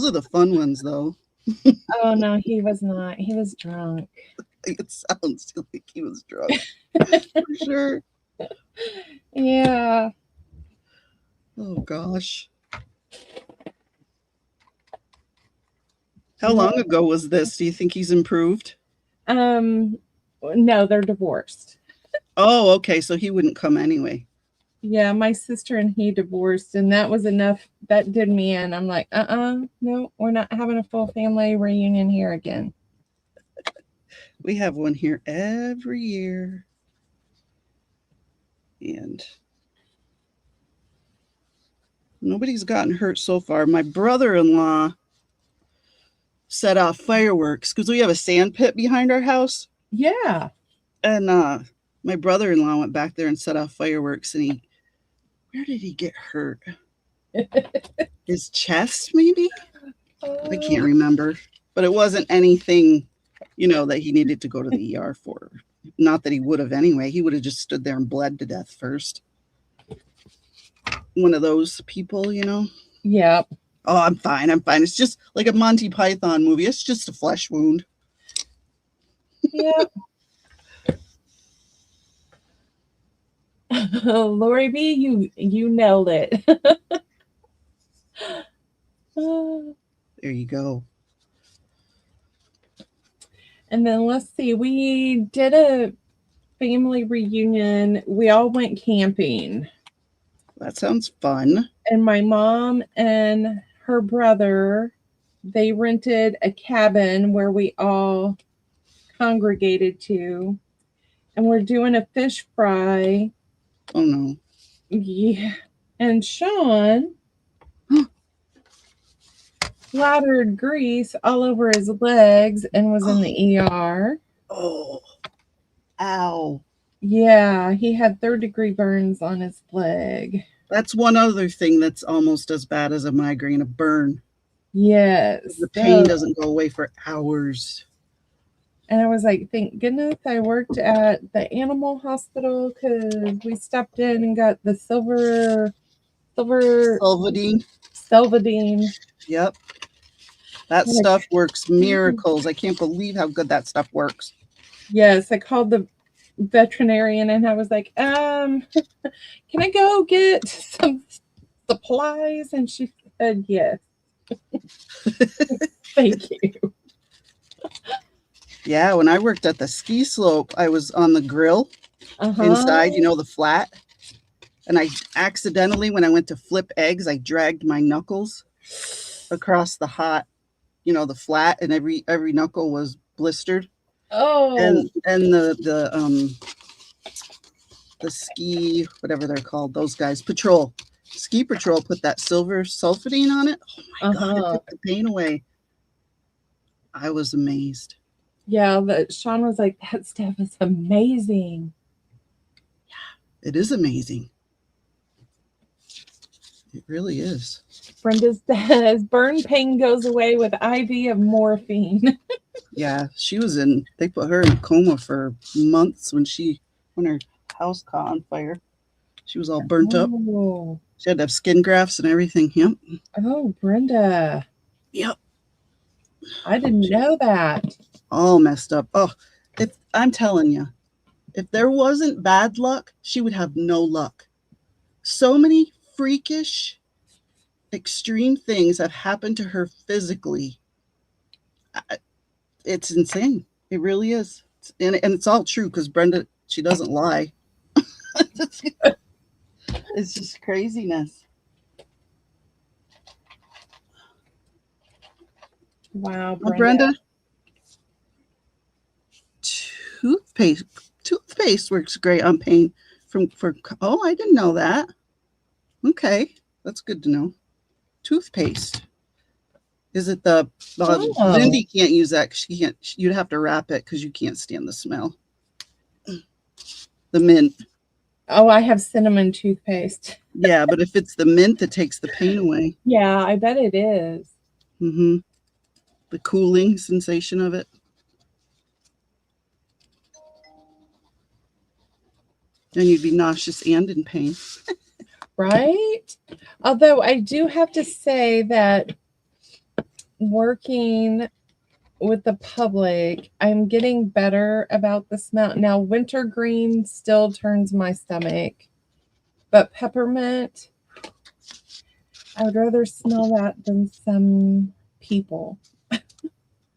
are the fun ones, though. Oh, no, he was not. He was drunk. It sounds like he was drunk. For sure. Yeah. Oh, gosh. How long ago was this? Do you think he's improved? No, they're divorced. Oh, okay. So he wouldn't come anyway. Yeah, my sister and he divorced, and that was enough. That did me in. I'm like, no, we're not having a full family reunion here again. We have one here every year. And nobody's gotten hurt so far. My brother-in-law set off fireworks because we have a sand pit behind our house. Yeah. And my brother-in-law went back there and set off fireworks. And where did he get hurt? His chest, maybe? I can't remember. But it wasn't anything, that he needed to go to the ER for. Not that he would have anyway. He would have just stood there and bled to death first. One of those people, Yeah. Oh, I'm fine. It's just like a Monty Python movie. It's just a flesh wound. Yeah. Lori B, you nailed it. There you go. And then let's see, we did a family reunion. We all went camping. That sounds fun. And my mom and her brother, they rented a cabin where we all congregated to. And we're doing a fish fry. Oh, no. Yeah. And Sean splattered grease all over his legs and was in the ER. Oh, ow. Yeah, he had third-degree burns on his leg. That's one other thing that's almost as bad as a migraine, a burn. Yes. The pain doesn't go away for hours. And I was like, thank goodness I worked at the animal hospital because we stepped in and got the Silvadine. Yep. That stuff works miracles. I can't believe how good that stuff works. Yes, I called the veterinarian and I was like, can I go get some supplies? And she said, yes. Thank you. Yeah, when I worked at the ski slope, I was on the grill inside, the flat. And I accidentally, when I went to flip eggs, I dragged my knuckles across the hot, the flat, and every knuckle was blistered. Oh, and the ski, whatever they're called, those guys, ski patrol put that silver sulfidine on it. Oh my God, it uh-huh. took the pain away. I was amazed. Yeah, Sean was like, that stuff is amazing. It is amazing. It really is. Brenda says, burn pain goes away with IV of morphine. Yeah, they put her in a coma for months when her house caught on fire. She was all burnt up. Oh, She had to have skin grafts and everything. Yep. oh, Brenda. Yep. I didn't know that. All messed up. Oh, I'm telling you, if there wasn't bad luck, she would have no luck. So many freakish, extreme things have happened to her physically. It's insane. It really is. And it's all true because Brenda, she doesn't lie. It's just craziness. Wow, Well, Brenda. Brenda, toothpaste works great on pain oh, I didn't know that. Okay, that's good to know. Toothpaste. Is it Lindy can't use that because you'd have to wrap it because you can't stand the smell. The mint. Oh, I have cinnamon toothpaste. Yeah, but if it's the mint that takes the pain away. Yeah, I bet it is. Mm-hmm. The cooling sensation of it. Then you'd be nauseous and in pain. Right? Although I do have to say that working with the public, I'm getting better about the smell. Now, wintergreen still turns my stomach, but peppermint, I would rather smell that than some people.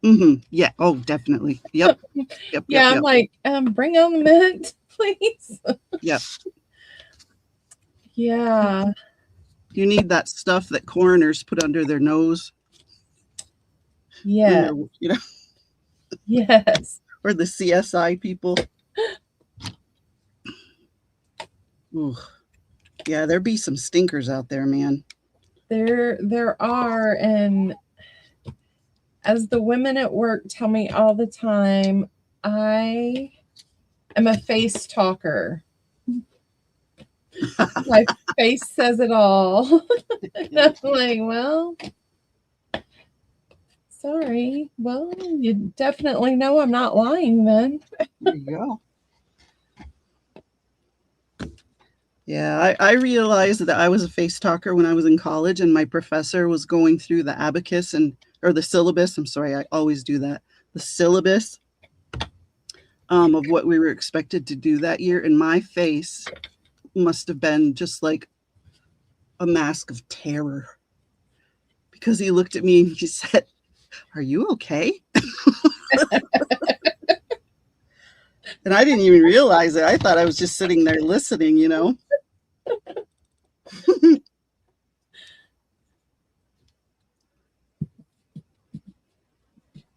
Mm-hmm. Yeah. Oh, definitely. Yep. Yep. Yeah, yep, I'm like, bring on the mint, please. Yep. Yeah. You need that stuff that coroners put under their nose. Yeah. Yes. Or the CSI people. Ooh. Yeah, there be some stinkers out there, man. There are, and as the women at work tell me all the time, I am a face talker. My face says it all. And I'm like, well, sorry. Well, you definitely know I'm not lying then. There you go. Yeah, I realized that I was a face talker when I was in college, and my professor was going through the abacus or the syllabus. I'm sorry, I always do that. The syllabus of what we were expected to do that year, and my face must have been just like a mask of terror because he looked at me and he said, "Are you okay?" And I didn't even realize it. I thought I was just sitting there listening,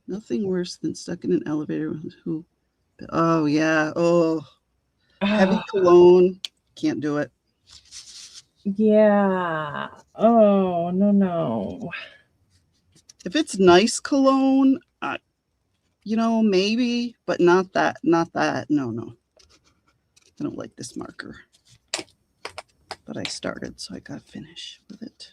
Nothing worse than stuck in an elevator with who. Oh, yeah. Oh, heavy cologne. Can't do it. Yeah. Oh, no. If it's nice cologne, maybe, but not that. Not that. No. I don't like this marker. But I started, so I got to finish with it.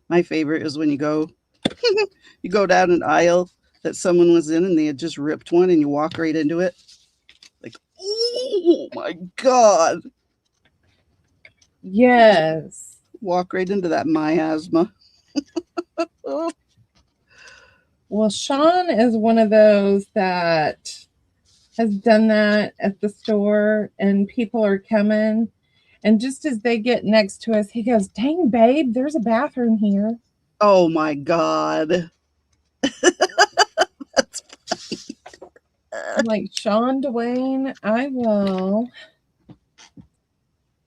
My favorite is when you go down an aisle that someone was in and they had just ripped one and you walk right into it. Like, oh my God. Yes. Walk right into that miasma. Well, Sean is one of those that has done that at the store, and people are coming, and just as they get next to us, he goes, "Dang, babe, there's a bathroom here." Oh my God. That's funny. I'm like, Sean Dwayne, I will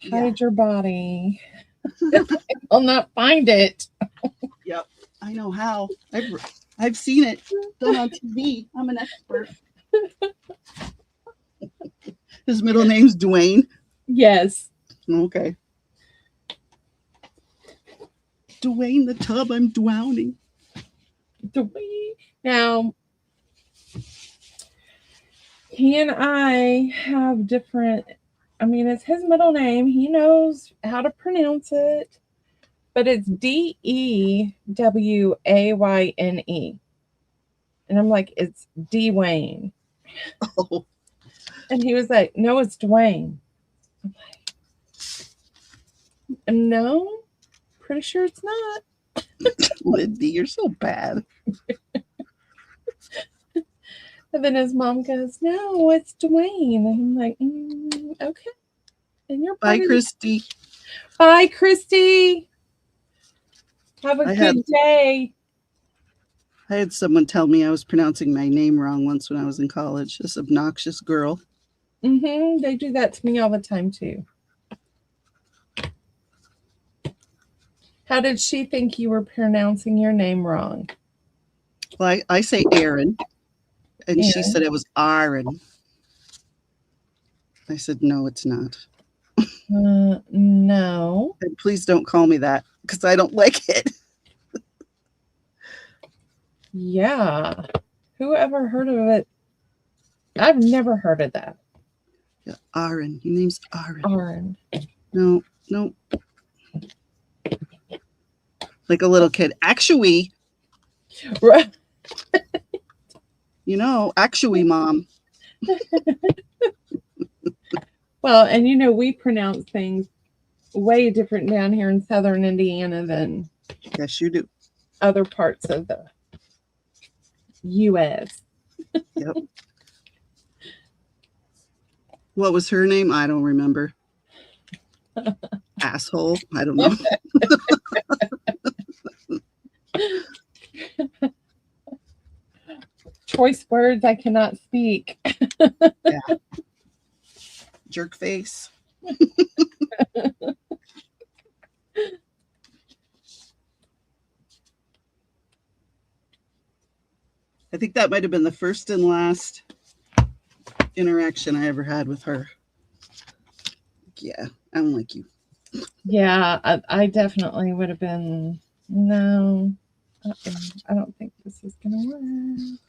Yeah. Hide your body. I'll not find it. Yep. I know how. I've seen it done on TV. I'm an expert. His middle name's Dwayne. Yes. Okay. Dwayne the tub, I'm drowning. Now, he and I have different, I mean, it's his middle name. He knows how to pronounce it, but it's Dewayne. And I'm like, it's Dwayne. Oh, And he was like, no, it's Dwayne. I'm like, no, pretty sure it's not. Lindy, you're so bad. And then his mom goes, no, it's Dwayne. And I'm like, okay. And you're Bye, part of the- Christy. Bye, Christy. Have a I good had- day. I had someone tell me I was pronouncing my name wrong once when I was in college. This obnoxious girl. They do that to me all the time too. How did she think you were pronouncing your name wrong? Well, I say Aaron, and she Aaron. said it was Aaron. I said, no, it's not. No. And please don't call me that because I don't like it. Yeah. Who ever heard of it? I've never heard of that. Yeah, Aaron. Your name's Aaron. Aaron. No. Like a little kid. Actually, Right. actually, Mom. Well, and we pronounce things way different down here in southern Indiana than Yes, you do. other parts of the U.S. Yep. What was her name? I don't remember. Asshole. I don't know. Choice words I cannot speak. Jerk face. I think that might have been the first and last interaction I ever had with her. Yeah, I don't like you. Yeah, I definitely would have been, no, I don't think this is going to work.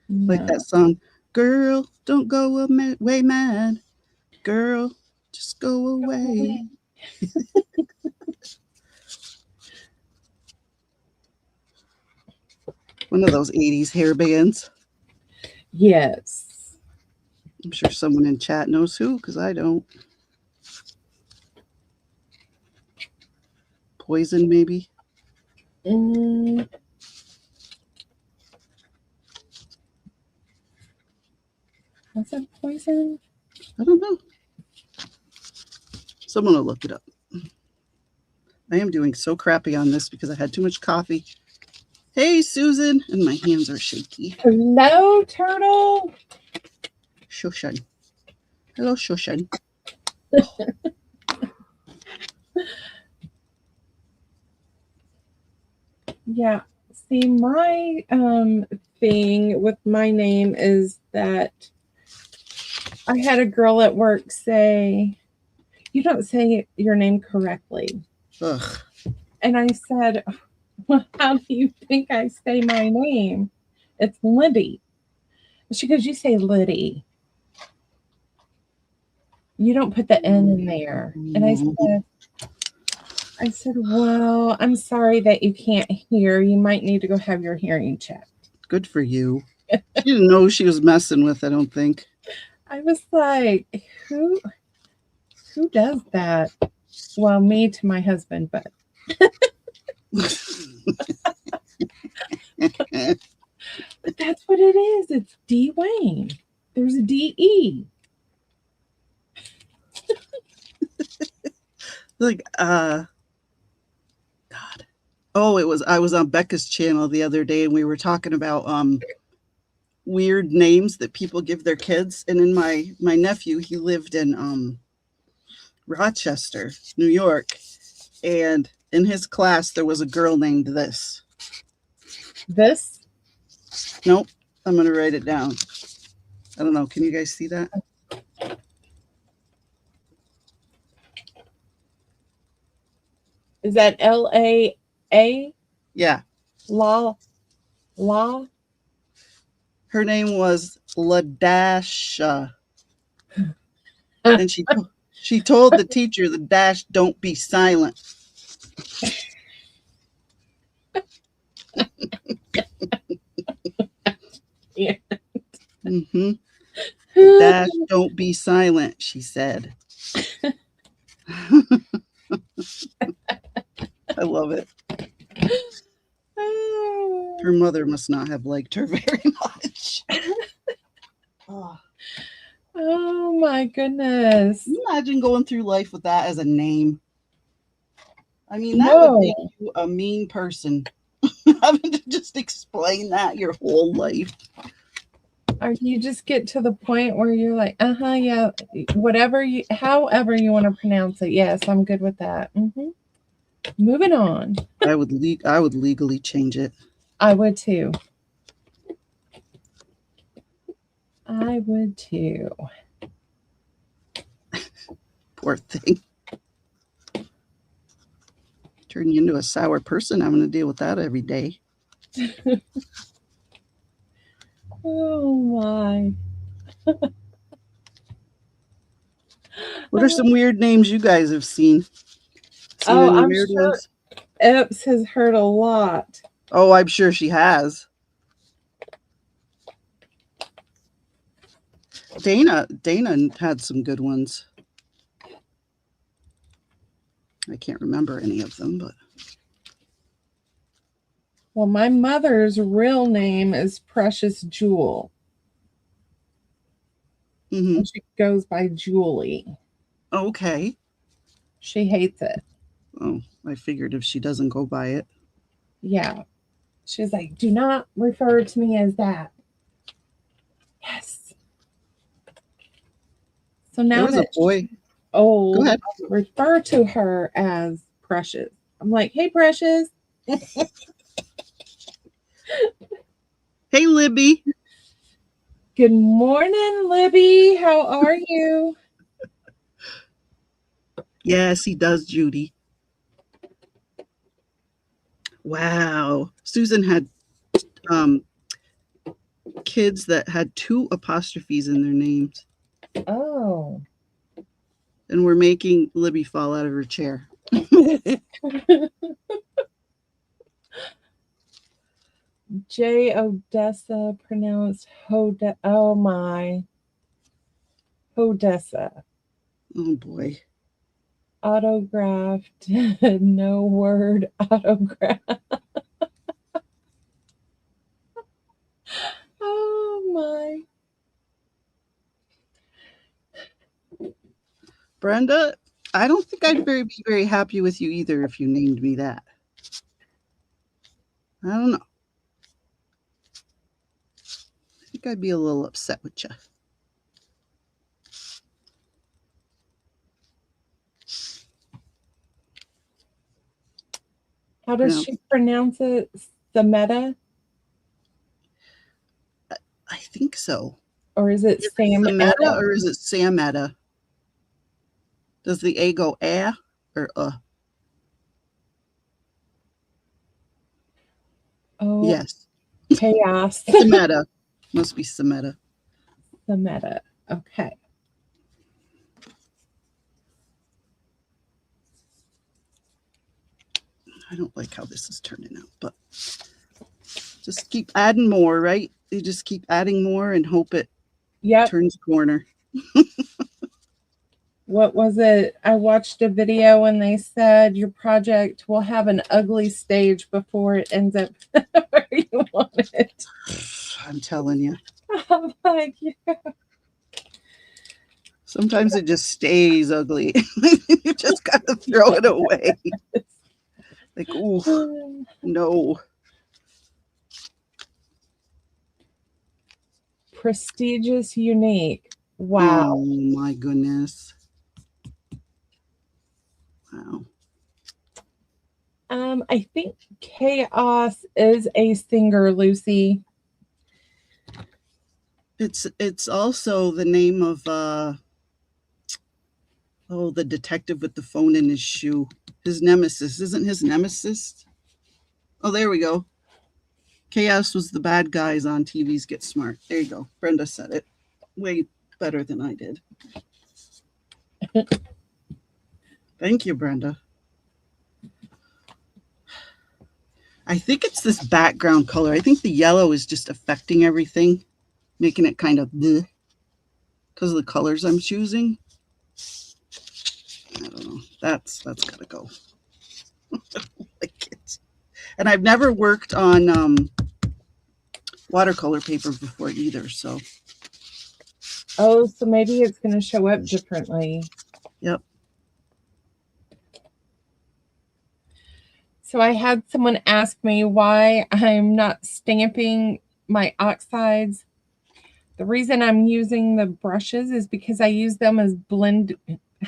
Like No. that song, Girl, don't go away mad. Girl, just go away. One of those 80s hair bands. Yes. I'm sure someone in chat knows who, because I don't. Poison, maybe? Mm, was that Poison? I don't know. Someone will look it up. I am doing so crappy on this because I had too much coffee. Hey, Susan. And my hands are shaky. Hello, Turtle. Shoshan. Hello, Shoshan. Yeah. See, my thing with my name is that I had a girl at work say, you don't say your name correctly. Ugh. And I said, well, how do you think I say my name? It's Liddy. She goes, you say Liddy. You don't put the N in there. And I said, well, I'm sorry that you can't hear. You might need to go have your hearing checked. Good for you. She didn't know who she was messing with, I don't think. I was like, who does that? Well, me to my husband, but but that's what it is. It's Dwayne. There's a DE. Like, God. Oh, I was on Becca's channel the other day and we were talking about weird names that people give their kids. And in my nephew, he lived in Rochester, New York. And in his class, there was a girl named this. This? Nope. I'm going to write it down. I don't know. Can you guys see that? Is that L-A-A? Yeah. La? Her name was Ladasha. And she told the teacher the dash don't be silent. Yeah. Mm-hmm. Dash don't be silent, she said. I love it. Her mother must not have liked her very much. Oh. Oh my goodness. Can you imagine going through life with that as a name? I mean, that No. would make you a mean person. Having to just explain that your whole life. Or you just get to the point where you're like, yeah, however you want to pronounce it. Yes, I'm good with that. Moving on. I would legally change it. I would too. I would too. Poor thing. Turn you into a sour person. I'm going to deal with that every day. Oh my. What are some weird names you guys have seen? Oh, any I'm weird sure ones? Epps has heard a lot. Oh, I'm sure she has. Dana had some good ones. I can't remember any of them, but Well, my mother's real name is Precious Jewel. mhm. And she goes by Julie. Okay. She hates it. Oh, I figured if she doesn't go by it. Yeah. She's like, do not refer to me as that. Yes. So There now was a that boy. she's old, Go ahead. I refer to her as Precious. I'm like, hey, Precious. Hey, Libby. Good morning, Libby. How are you? Yes, he does, Judy. Wow. Susan had kids that had 2 apostrophes in their names. Oh. And we're making Libby fall out of her chair. J. Odessa, pronounced Hode. Oh my. Odessa. Oh boy. Autographed. No word autograph. Oh my. Brenda, I don't think I'd be very happy with you either if you named me that. I don't know. I think I'd be a little upset with you. How does she pronounce it? Sameta? I think so. Or is it Sameta or is it Sameta? Does the A go or Oh, yes. chaos. Sameta. Must be Sameta. Sameta. Okay. I don't like how this is turning out, but just keep adding more, right? You just keep adding more and hope it turns a corner. What was it? I watched a video and they said your project will have an ugly stage before it ends up where you want it. I'm telling you. I'm like, yeah. Sometimes it just stays ugly. You just gotta throw it away. Like, ooh, no. Prestigious, unique. Wow. Oh my goodness. I think Chaos is a singer, Lucy. It's also the name of the detective with the phone in his shoe. His nemesis. Isn't his nemesis? Oh, there we go. Chaos was the bad guys on TV's Get Smart. There you go. Brenda said it way better than I did. Thank you, Brenda. I think it's this background color. I think the yellow is just affecting everything, making it kind of bleh because of the colors I'm choosing. I don't know. That's gotta go. I don't like it. And I've never worked on watercolor paper before either, so Oh, so maybe it's going to show up differently. yep. So I had someone ask me why I'm not stamping my oxides. The reason I'm using the brushes is because I use them as blend.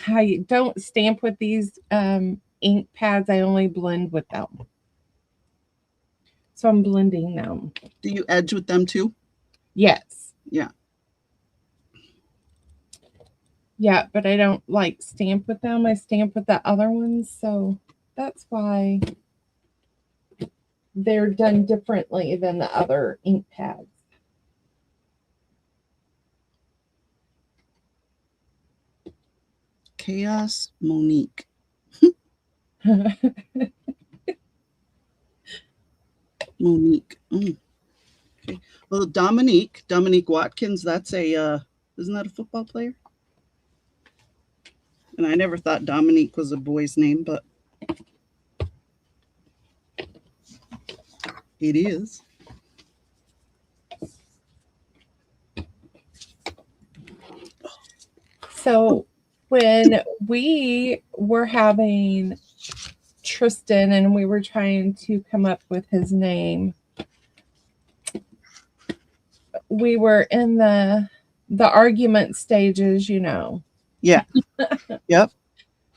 I don't stamp with these ink pads. I only blend with them. So I'm blending them. Do you edge with them too? Yes. Yeah. Yeah, but I don't like stamp with them. I stamp with the other ones. So that's why they're done differently than the other ink pads. Chaos Monique. Monique. Okay. Well, Dominique Watkins, that's a isn't that a football player? And I never thought Dominique was a boy's name, but it is. So when we were having Tristan and we were trying to come up with his name, we were in the argument stages, you know. Yeah. Yep.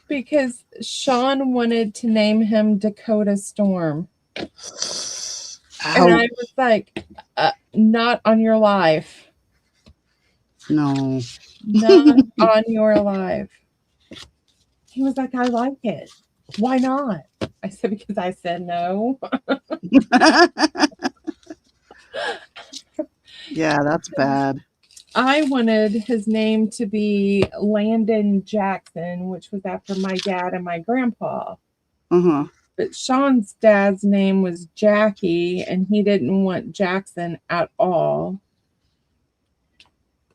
Because Sean wanted to name him Dakota Storm. And I was like, not on your life. No. Not on your life. He was like, I like it. Why not? I said, because I said no. Yeah, that's bad. I wanted his name to be Landon Jackson, which was after my dad and my grandpa. Uh-huh. But Sean's dad's name was Jackie, and he didn't want Jackson at all.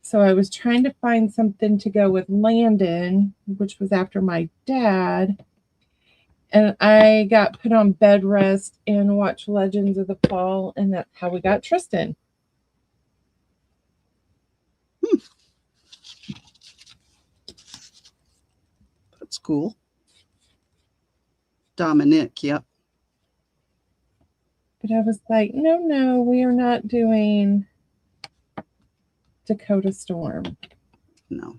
So I was trying to find something to go with Landon, which was after my dad. And I got put on bed rest and watched Legends of the Fall, and that's how we got Tristan. That's cool. Dominic, yep. But I was like, no, we are not doing Dakota Storm. No.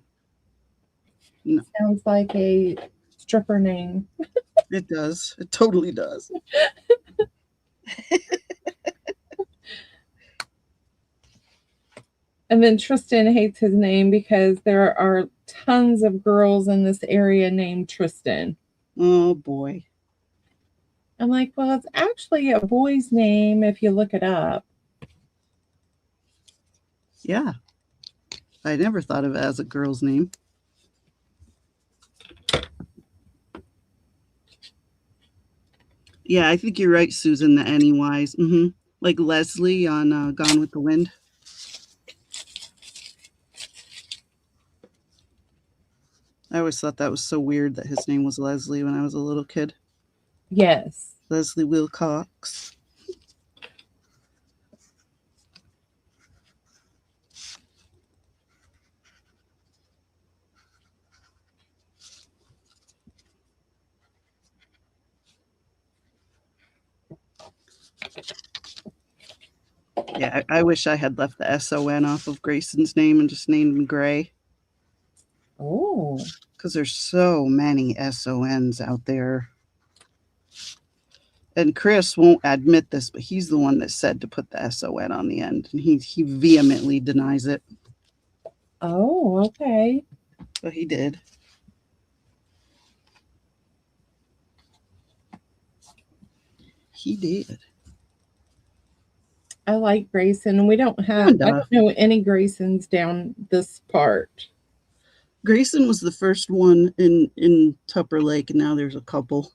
Sounds like a stripper name. It does. It totally does. And then Tristan hates his name because there are tons of girls in this area named Tristan. Oh, boy. I'm like, well, it's actually a boy's name if you look it up. Yeah. I never thought of it as a girl's name. Yeah, I think you're right, Susan, the Annie-wise. Mm-hmm. Like Leslie on Gone with the Wind. I always thought that was so weird that his name was Leslie when I was a little kid. Yes. Leslie Wilcox. Yeah, I wish I had left the S-O-N off of Grayson's name and just named him Gray. Oh. Because there's so many S-O-Ns out there. and Chris won't admit this, but he's the one that said to put the SON on the end. And he vehemently denies it, Oh, okay. but he did. He did. I like Grayson. We don't have, I don't know any Graysons down this part. Grayson was the first one in Tupper Lake, and now there's a couple.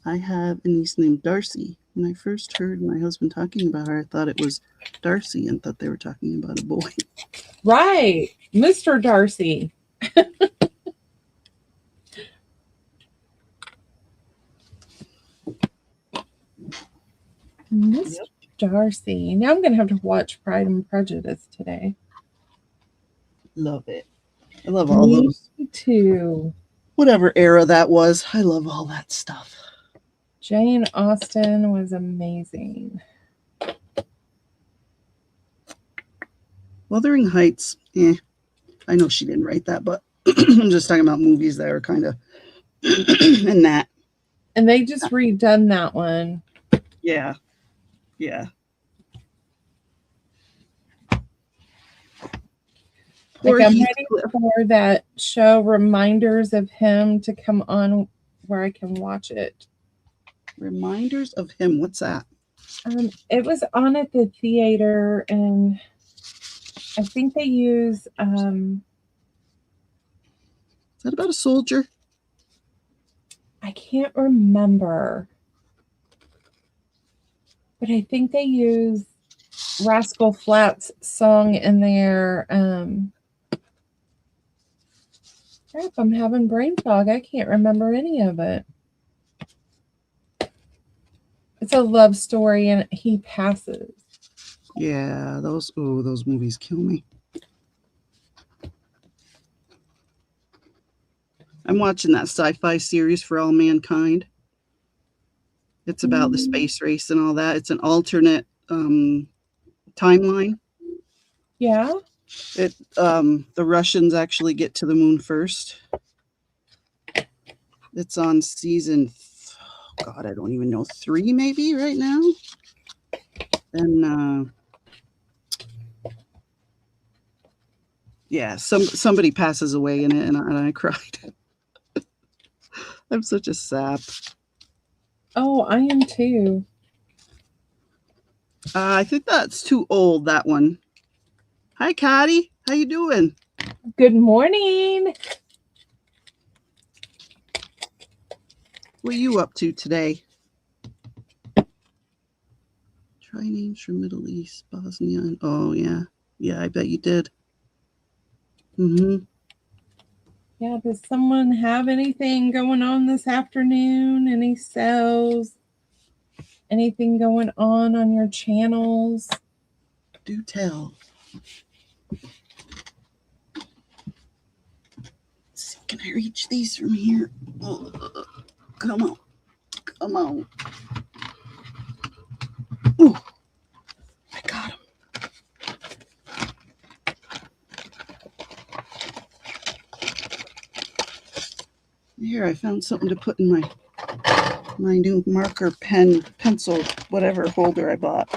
I have a niece named Darcy. When I first heard my husband talking about her, I thought it was Darcy and thought they were talking about a boy. Right. Mr. Darcy. Mr. Darcy. Now I'm going to have to watch Pride and Prejudice today. Love it. I love all Me those. too. Whatever era that was, I love all that stuff. Jane Austen was amazing. Wuthering Heights, I know she didn't write that, but I'm just talking about movies that are kind of in that. And they just redone that one. Yeah. Yeah. Poor Like I'm Heathcliff. waiting for that show Reminders of Him to come on where I can watch it. Reminders of Him. What's that? It was on at the theater, and I think they use Is that about a soldier? I can't remember, but I think they use Rascal Flatts song in there. Crap, I'm having brain fog. I can't remember any of it. It's a love story, and he passes. Yeah, those movies kill me. I'm watching that sci-fi series For All Mankind. It's about the space race and all that. It's an alternate timeline. Yeah. The Russians actually get to the moon first. It's on season, God, I don't even know, 3 maybe right now. And yeah, somebody passes away in it, and I cried. I'm such a sap. Oh, I am too. I think that's too old, that one. Hi, Cotty. How you doing? Good morning. What are you up to today? Try names from Middle East, Bosnia. Oh, yeah. Yeah, I bet you did. Mm-hmm. Yeah, does someone have anything going on this afternoon? Any sales? Anything going on your channels? Do tell. Let's see, can I reach these from here? Oh, come on. Come on. Ooh, I got him. Here, I found something to put in my new marker pen, pencil, whatever holder I bought.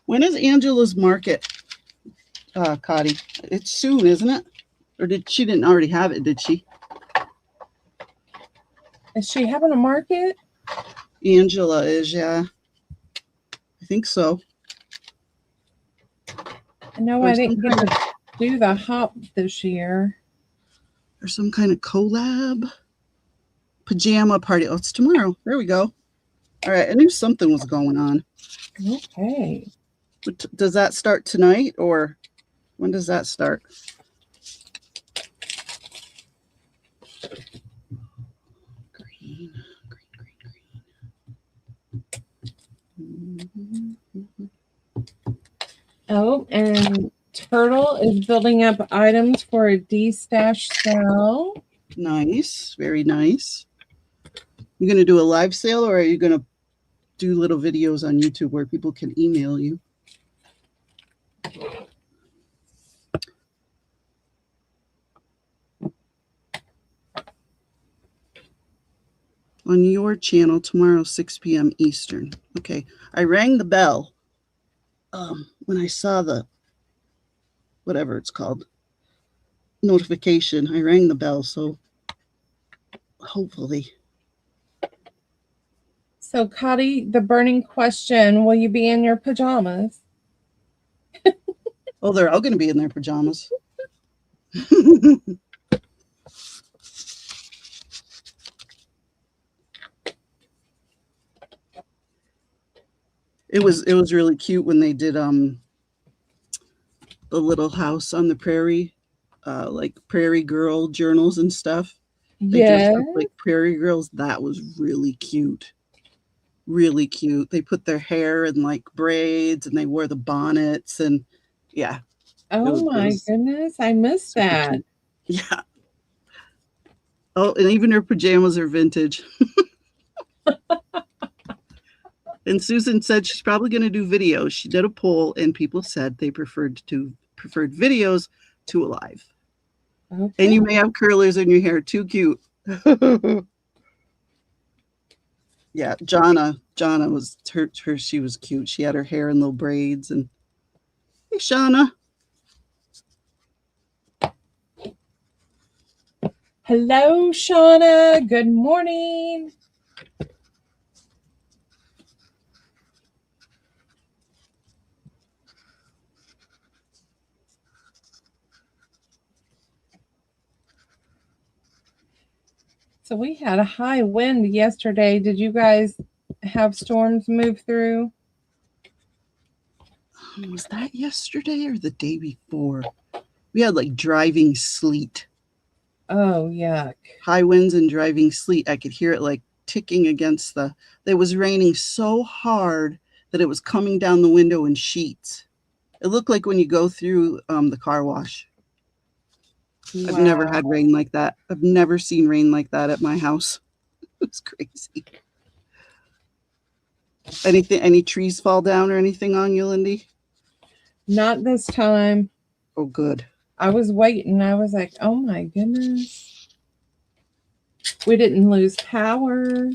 When is Angela's market, Cotty? It's soon, isn't it? Or she didn't already have it, did she? Is she having a market? Angela is, yeah. I think so. No, I didn't get to do the hop this year. Or some kind of collab. Pajama party. Oh, it's tomorrow. There we go. All right, I knew something was going on. Okay. But does that start tonight, or when does that start? Green, green, green, green. Oh, and Turtle is building up items for a D-stash sale. Nice. Very nice. You going to do a live sale, or are you going to do little videos on YouTube where people can email you? On your channel tomorrow, 6 p.m. Eastern. Okay. I rang the bell when I saw the, whatever it's called, notification. I rang the bell, so hopefully. So, Cotty, the burning question, will you be in your pajamas? Oh, they're all going to be in their pajamas. It was really cute when they did the Little House on the Prairie, like Prairie Girl journals and stuff. They dressed Yeah. up like Prairie Girls. That was really cute. Really cute. They put their hair in like braids and they wore the bonnets and yeah. Oh my goodness, I missed super that. cute. Yeah. Oh, and even her pajamas are vintage. And Susan said she's probably going to do videos. She did a poll and people said they preferred videos to a live. Okay. And you may have curlers in your hair. Too cute. Yeah, Jonna was her. She was cute. She had her hair in little braids. And hey, Shauna. Hello, Shauna. Good morning. So we had a high wind yesterday. Did you guys have storms move through? Was that yesterday or the day before? We had like driving sleet. Oh, yuck. High winds and driving sleet. I could hear it like ticking against it was raining so hard that it was coming down the window in sheets. It looked like when you go through the car wash. Wow. I've never had rain like that. I've never seen rain like that at my house. It was crazy. Any trees fall down or anything on you, Lindy? Not this time. Oh, good. I was waiting. I was like, oh my goodness. We didn't lose power.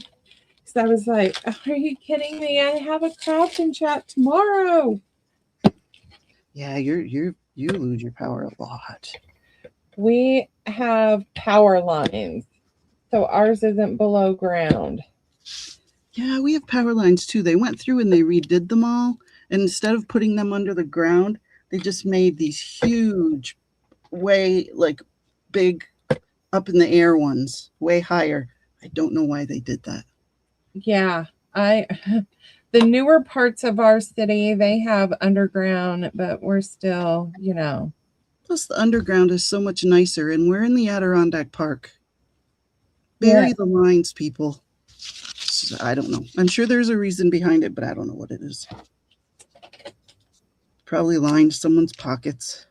So I was like, are you kidding me? I have a craft and chat tomorrow. Yeah, you lose your power a lot. We have power lines. So ours isn't below ground. Yeah, we have power lines too. They went through and they redid them all. And instead of putting them under the ground, they just made these huge, way like big up in the air ones, way higher. I don't know why they did that. Yeah, the newer parts of our city, they have underground, but we're still, Plus, the underground is so much nicer, and we're in the Adirondack Park. Bury Yeah. the lines, people. I don't know. I'm sure there's a reason behind it, but I don't know what it is. Probably lined someone's pockets.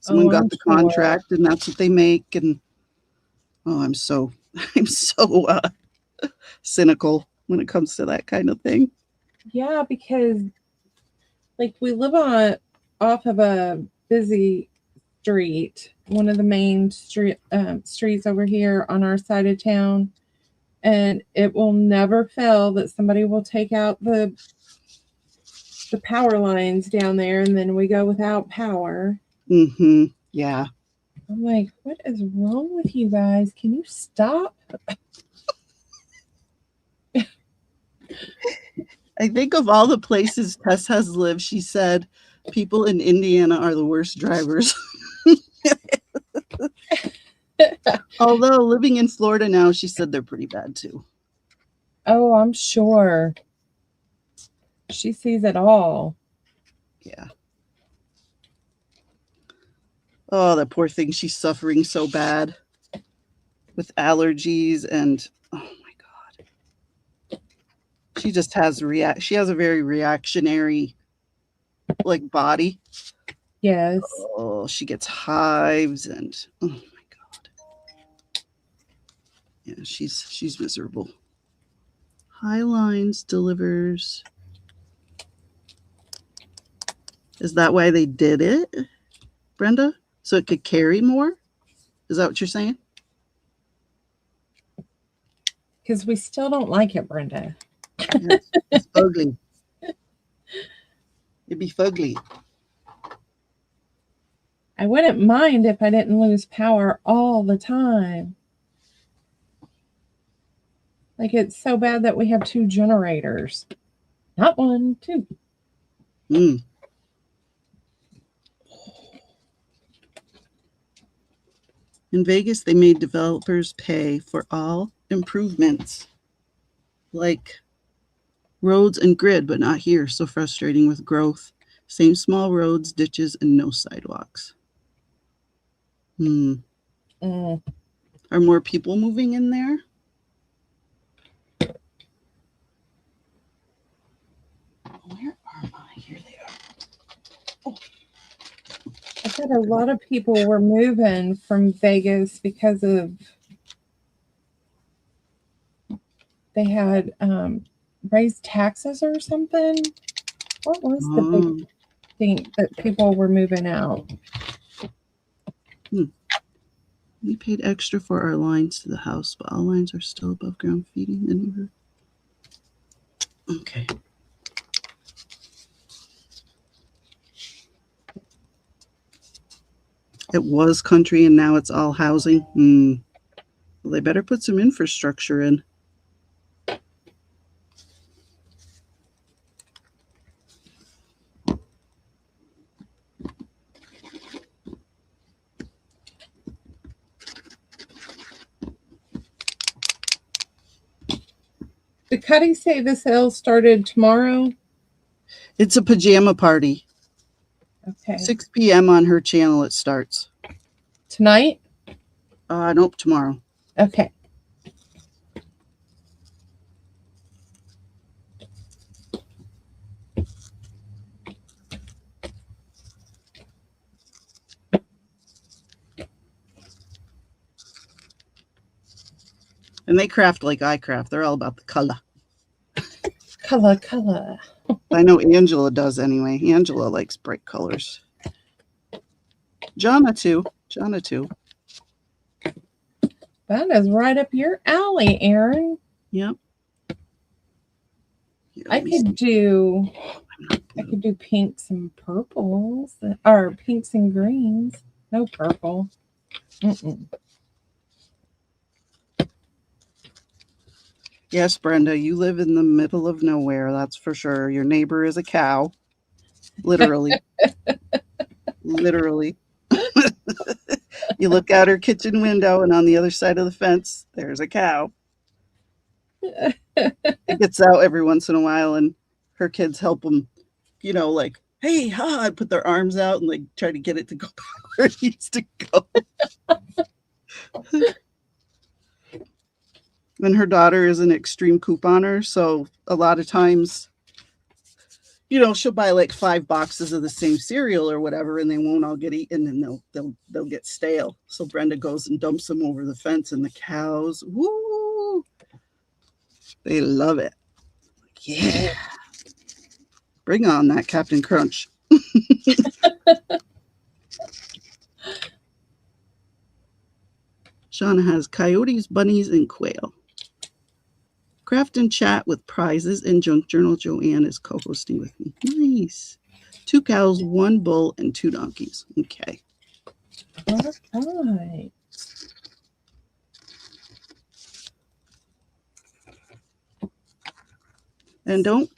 Someone got the contract, and that's what they make. And I'm so cynical when it comes to that kind of thing. Yeah, because like we live off of a busy street, one of the main streets over here on our side of town, and it will never fail that somebody will take out the power lines down there, and then we go without power. Mm-hmm. Yeah. I'm like, what is wrong with you guys? Can you stop? I think of all the places Tess has lived, she said people in Indiana are the worst drivers. Although living in Florida now, she said they're pretty bad too. Oh, I'm sure. She sees it all. Yeah. Oh, that poor thing. She's suffering so bad with allergies and oh my God. She just has she has a very reactionary like body. Yes. Oh, she gets hives and oh my God. Yeah, she's miserable. High Lines delivers. Is that why they did it, Brenda? So it could carry more? Is that what you're saying? Because we still don't like it, Brenda. Yes, it's fugly. It'd be fugly. I wouldn't mind if I didn't lose power all the time. Like, it's so bad that we have 2 generators. Not 1, 2. Mm. In Vegas, they made developers pay for all improvements like roads and grid, but not here. So frustrating with growth. Same small roads, ditches, and no sidewalks. Hmm. Mm. Are more people moving in there? Where are my? Here they are. I bet a lot of people were moving from Vegas because of they had raised taxes or something. What was the Oh. big thing that people were moving out? We paid extra for our lines to the house, but all lines are still above ground feeding the neighborhood. Okay. It was country and now it's all housing. Well, they better put some infrastructure in. Did Cuddy say the sale started tomorrow? It's a pajama party. Okay. 6 p.m. on her channel it starts. Tonight? Nope, tomorrow. Okay. And they craft like I craft. They're all about the color. Color. I know Angela does anyway. Angela likes bright colors. Jonna too. That is right up your alley, Aaron. Yep. Here, I let me see. could do pinks and purples, or pinks and greens. No purple. Mm-mm. Yes, Brenda, you live in the middle of nowhere, that's for sure. Your neighbor is a cow. Literally. Literally. You look out her kitchen window, and on the other side of the fence, there's a cow. It gets out every once in a while, and her kids help them, like, hey, ha, put their arms out and like try to get it to go where it needs to go. And her daughter is an extreme couponer, so a lot of times, she'll buy like 5 boxes of the same cereal or whatever, and they won't all get eaten, and they'll get stale. So Brenda goes and dumps them over the fence, and the cows, woo, they love it. Yeah, bring on that Captain Crunch. Shauna has coyotes, bunnies, and quail. Craft and chat with prizes and junk journal. Joanne is co-hosting with me. Nice. 2 cows, 1 bull, and 2 donkeys. Okay. All right. And don't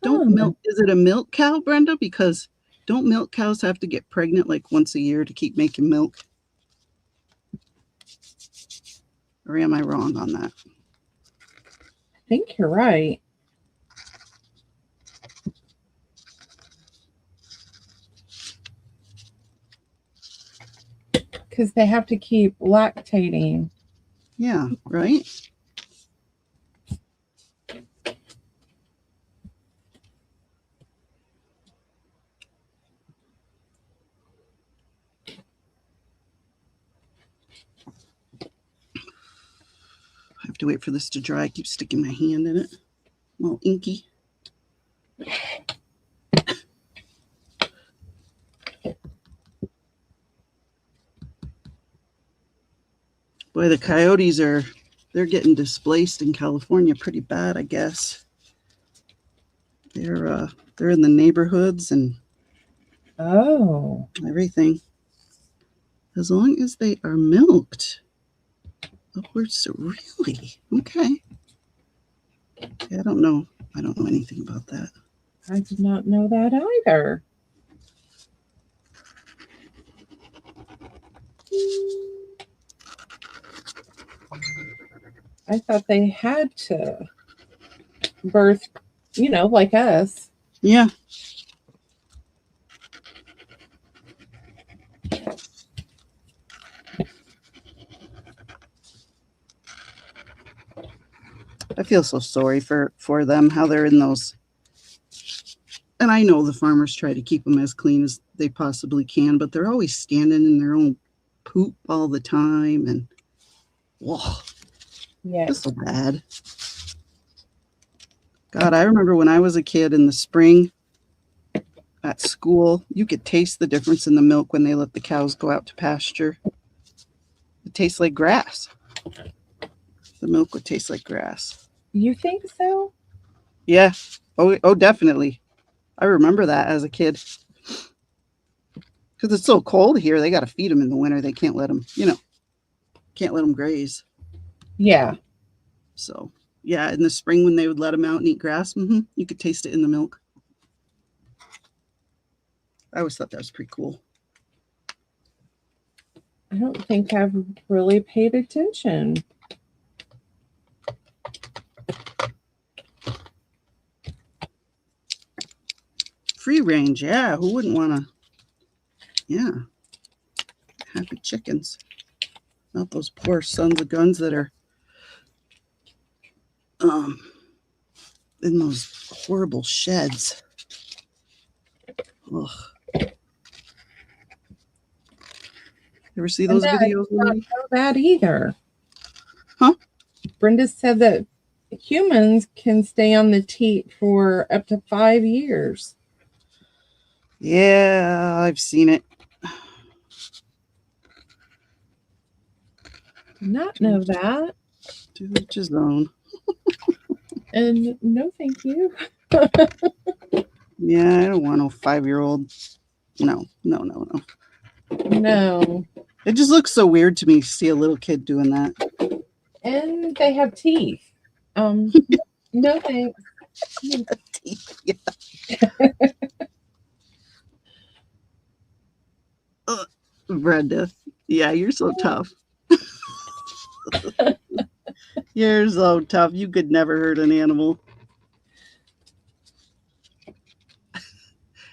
milk. Is it a milk cow, Brenda? Because don't milk cows have to get pregnant like once a year to keep making milk? Or am I wrong on that? I think you're right. Because they have to keep lactating. Yeah, right? you wait for this to dry. I keep sticking my hand in it. All inky. Boy, the coyotes they're getting displaced in California pretty bad, I guess. They're in the neighborhoods and Oh. everything. As long as they are milked. Upwards, really? Okay. Yeah, I don't know anything about that. I did not know that either. I thought they had to birth, like us. Yeah. I feel so sorry for them, how they're in those. And I know the farmers try to keep them as clean as they possibly can, but they're always standing in their own poop all the time. And, whoa, Yeah. it's so bad. God, I remember when I was a kid in the spring at school, you could taste the difference in the milk when they let the cows go out to pasture. It tastes like grass. The milk would taste like grass. You think so? Yeah. Oh, definitely. I remember that as a kid. Because it's so cold here, they got to feed them in the winter. They can't let them, can't let them graze. Yeah. So, yeah, in the spring when they would let them out and eat grass, you could taste it in the milk. I always thought that was pretty cool. I don't think I've really paid attention. Free range, yeah. Who wouldn't want to? Yeah. Happy chickens. Not those poor sons of guns that are in those horrible sheds. Ugh. Ever see those videos? I don't know that either. Huh? Brenda said that humans can stay on the teat for up to 5 years. Yeah, I've seen it. Did not know that. To each his own. And no, thank you. Yeah, I don't want no 5-year-old. No. No. It just looks so weird to me to see a little kid doing that. And they have teeth. No thanks. Yeah. Brenda, yeah, you're so tough. You're so tough. You could never hurt an animal.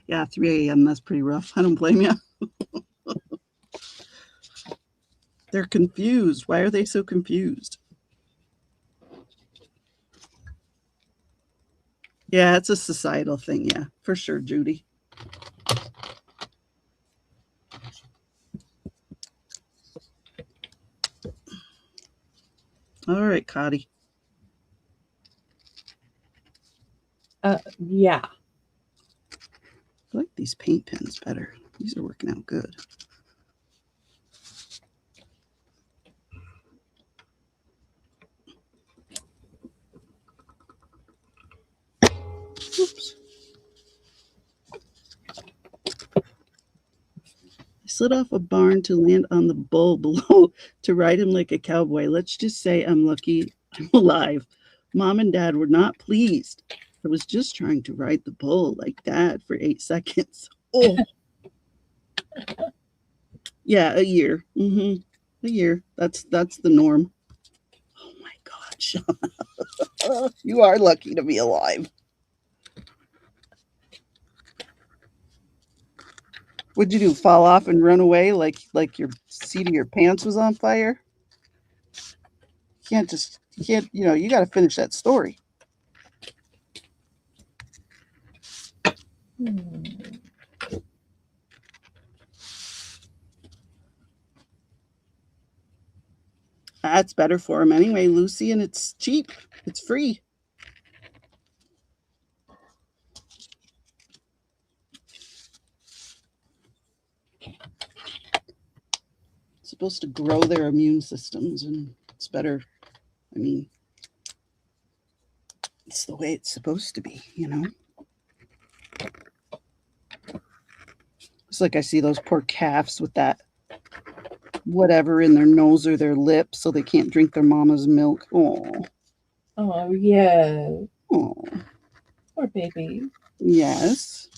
Yeah, 3 a.m. That's pretty rough. I don't blame you. They're confused. Why are they so confused? Yeah, it's a societal thing. Yeah, for sure, Judy. All right, Cotty. Yeah. I like these paint pens better. These are working out good. Oops. I slid off a barn to land on the bull below to ride him like a cowboy. Let's just say I'm lucky I'm alive. Mom and Dad were not pleased. I was just trying to ride the bull like Dad for 8 seconds. Oh. Yeah, a year. A year. That's the norm. Oh my God, Shauna. You are lucky to be alive. What'd you do? Fall off and run away like your seat of your pants was on fire? You can't, you got to finish that story. Yeah, it's better for them anyway, Lucy, and it's cheap. It's free. It's supposed to grow their immune systems, and it's better. I mean, it's the way it's supposed to be, you know? It's like I see those poor calves with that whatever in their nose or their lips so they can't drink their mama's milk. Oh, Oh, yeah. oh, Poor baby. yes.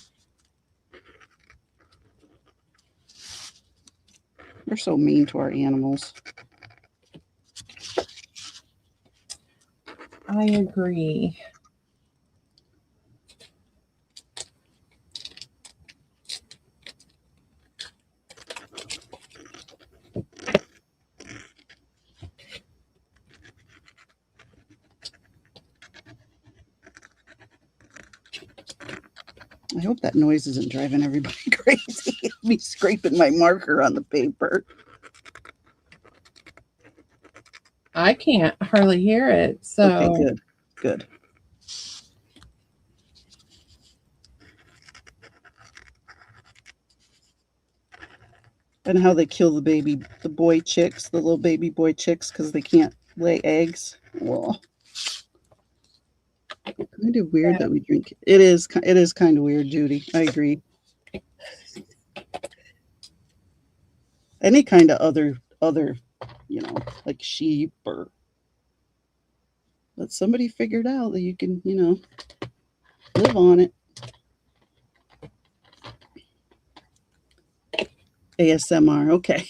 We're so mean to our animals. I agree. I hope that noise isn't driving everybody crazy. Me scraping my marker on the paper. I can't hardly hear it. So Okay, good. Good. And how they kill the boy chicks, the little baby boy chicks, because they can't lay eggs. Whoa. Kind of weird that we drink. It is kind of weird, Judy. I agree. Any kind of other, like sheep or. But somebody figured out that you can, live on it. ASMR. Okay.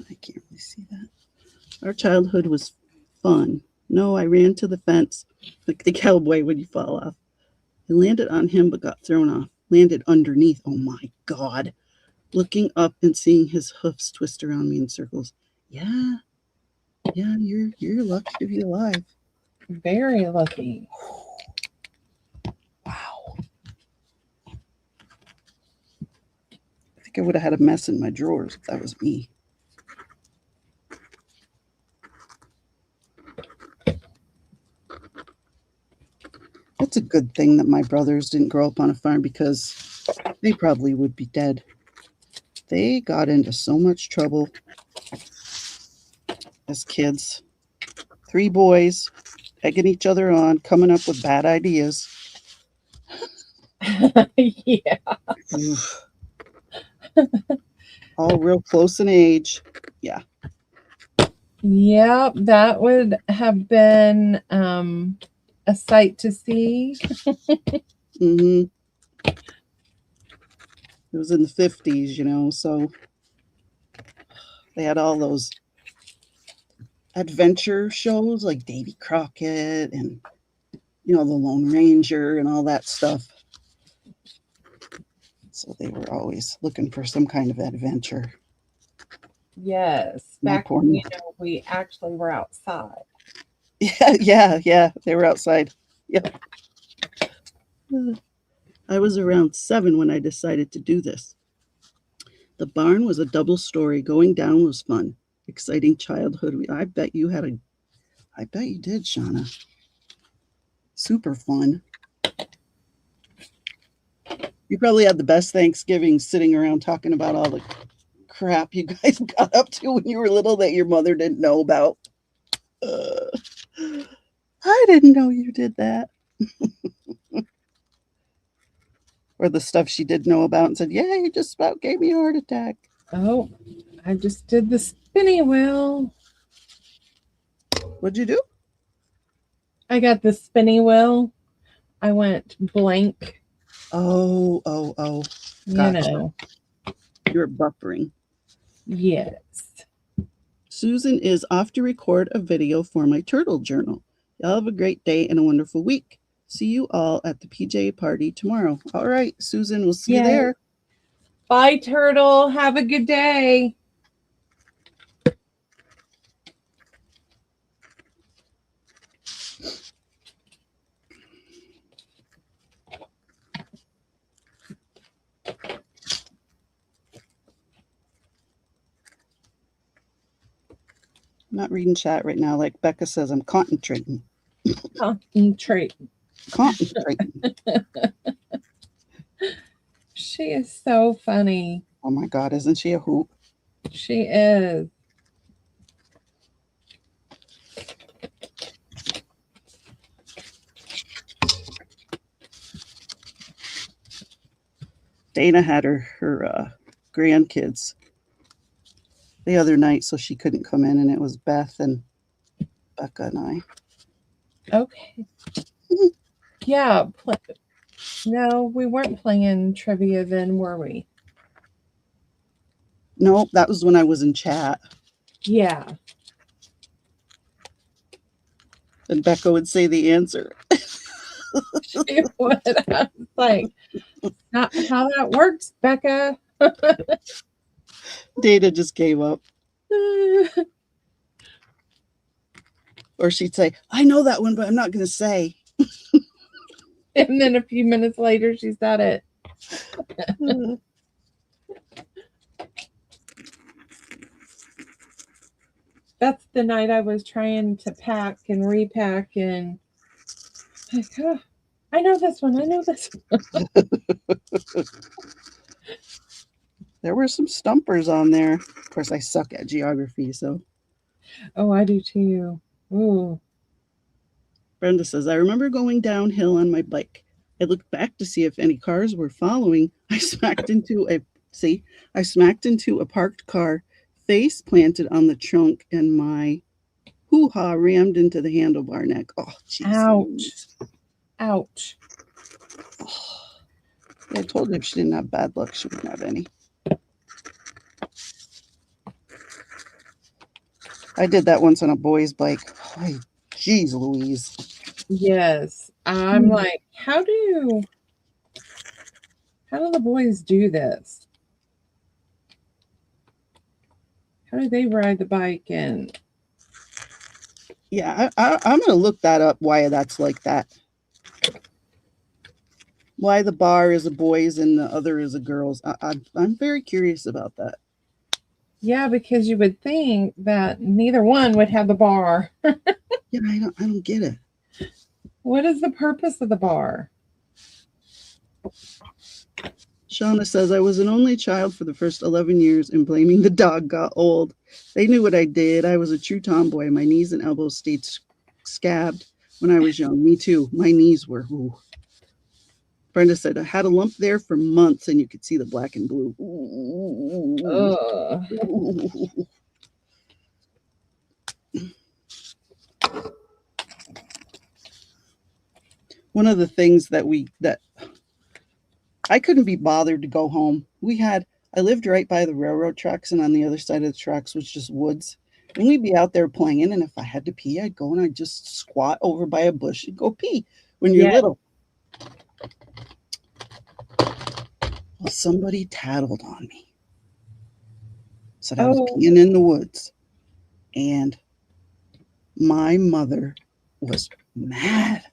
I can't really see that. Our childhood was fun. No, I ran to the fence like the cowboy when you fall off. I landed on him but got thrown off. Landed underneath. Oh my God. Looking up and seeing his hoofs twist around me in circles. Yeah. Yeah, you're lucky to be alive. very lucky. Wow. I think I would have had a mess in my drawers if that was me. It's a good thing that my brothers didn't grow up on a farm because they probably would be dead. They got into so much trouble as kids. 3 boys egging each other on, coming up with bad ideas. Yeah. Oof. All real close in age. Yeah. Yep, that would have been a sight to see. hmm It was in the 50s, so they had all those adventure shows like Davy Crockett and, the Lone Ranger and all that stuff. So they were always looking for some kind of adventure. Yes, My back poor when mother. we actually were outside. Yeah. They were outside. Yep. I was around 7 when I decided to do this. The barn was a double story. Going down was fun. Exciting childhood. I bet you did, Shauna. Super fun. You probably had the best Thanksgiving sitting around talking about all the crap you guys got up to when you were little that your mother didn't know about. I didn't know you did that. Or the stuff she did know about and said, yeah, you just about gave me a heart attack. Oh, I just did the spinny wheel. What'd you do? I got the spinny wheel. I went blank. Oh. Gotcha. You know. You're buffering. Yes. Susan is off to record a video for my turtle journal. Y'all have a great day and a wonderful week. See you all at the PJ party tomorrow. All right, Susan, we'll see you there. Bye, turtle. Have a good day. I'm not reading chat right now. Like Becca says, I'm concentrating. Concentrate. Concentrating. She is so funny. Oh my God, isn't she a hoot? She is. Dana had her grandkids the other night, so she couldn't come in, and it was Beth and Becca and I. Okay. Yeah. No, we weren't playing trivia then, were we? No, that was when I was in chat. Yeah. And Becca would say the answer. She would. I was like, not how that works, Becca. Dana just gave up. Or she'd say, I know that one, but I'm not going to say. And then a few minutes later, she said it. That's the night I was trying to pack and repack, and like, oh, I know this one. I know this one. There were some stumpers on there. Of course, I suck at geography, so. Oh, I do too. Ooh. Brenda says, I remember going downhill on my bike. I looked back to see if any cars were following. I smacked into a parked car, face planted on the trunk, and my hoo-ha rammed into the handlebar neck. Oh, jeez. Ouch. Ouch. Oh. I told her if she didn't have bad luck, she wouldn't have any. I did that once on a boy's bike. Oh, jeez Louise. Yes. I'm like, how do the boys do this? How do they ride the bike? And yeah, I'm going to look that up, why that's like that. Why the bar is a boys and the other is a girls. I'm very curious about that. yeah, because you would think that neither one would have the bar. Yeah, I don't get it. What is the purpose of the bar? Shauna says, I was an only child for the first 11 years, and blaming the dog got old. They knew what I did. I was a true tomboy. My knees and elbows stayed scabbed when I was young. Me too. My knees were. Ooh. Brenda said, I had a lump there for months, and you could see the black and blue. One of the things that I couldn't be bothered to go home. I lived right by the railroad tracks, and on the other side of the tracks was just woods. And we'd be out there playing, and if I had to pee, I'd go and I'd just squat over by a bush and go pee when you're little. Well, somebody tattled on me. Said I was peeing in the woods. And my mother was mad.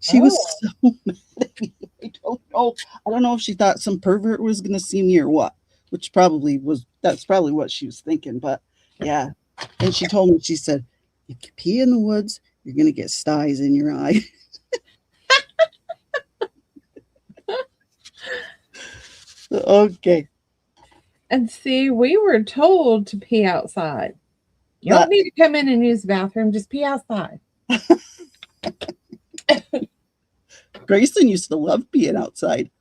She was so mad at me. I don't know. I don't know if she thought some pervert was going to see me or what, that's probably what she was thinking. But yeah. And she told me, she said, if you pee in the woods, you're going to get styes in your eye. Okay. And see, we were told to pee outside. You don't need to come in and use the bathroom, just pee outside. Grayson used to love peeing outside.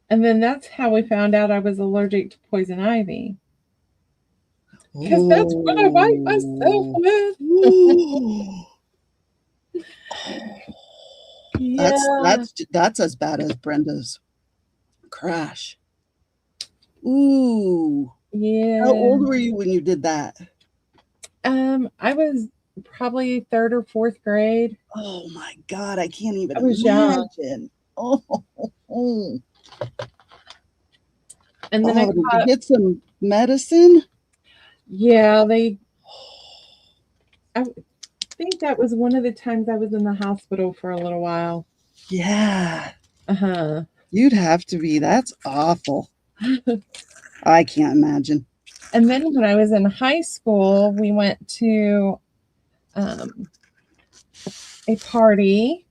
And then that's how we found out I was allergic to poison ivy. Because that's what I wipe myself with. Yeah. That's as bad as Brenda's crash. Ooh. Yeah. How old were you when you did that? I was probably 3rd or 4th grade. Oh my God, I can't even imagine. Oh. And then did you get some medicine? Yeah, I think that was one of the times I was in the hospital for a little while. Yeah. Uh-huh. You'd have to be. That's awful. I can't imagine. And then when I was in high school, we went to a party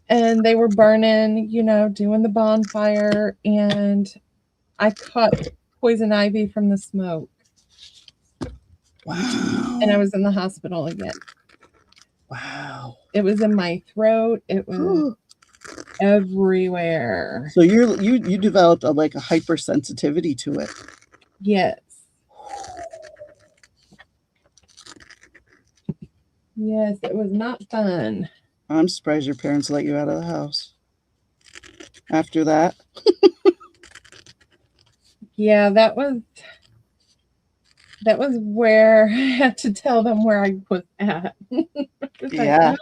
and they were burning, doing the bonfire, and I caught poison ivy from the smoke. Wow. And I was in the hospital again. Wow. It was in my throat. It was everywhere. So you developed a hypersensitivity to it. Yes. Yes, it was not fun. I'm surprised your parents let you out of the house. After that. Yeah, that was where I had to tell them where I was at. Yeah.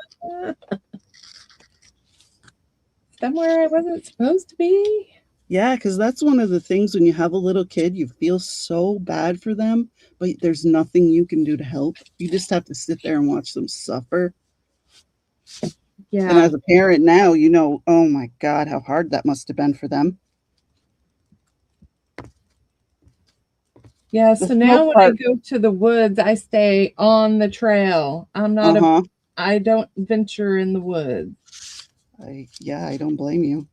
Somewhere I wasn't supposed to be. Yeah, because that's one of the things when you have a little kid, you feel so bad for them, but there's nothing you can do to help. You just have to sit there and watch them suffer. And Yeah. as a parent now, oh my God, how hard that must have been for them. Yeah, The so now when smoke I part- go to the woods, I stay on the trail. I'm not Uh-huh. I don't venture in the woods. I don't blame you.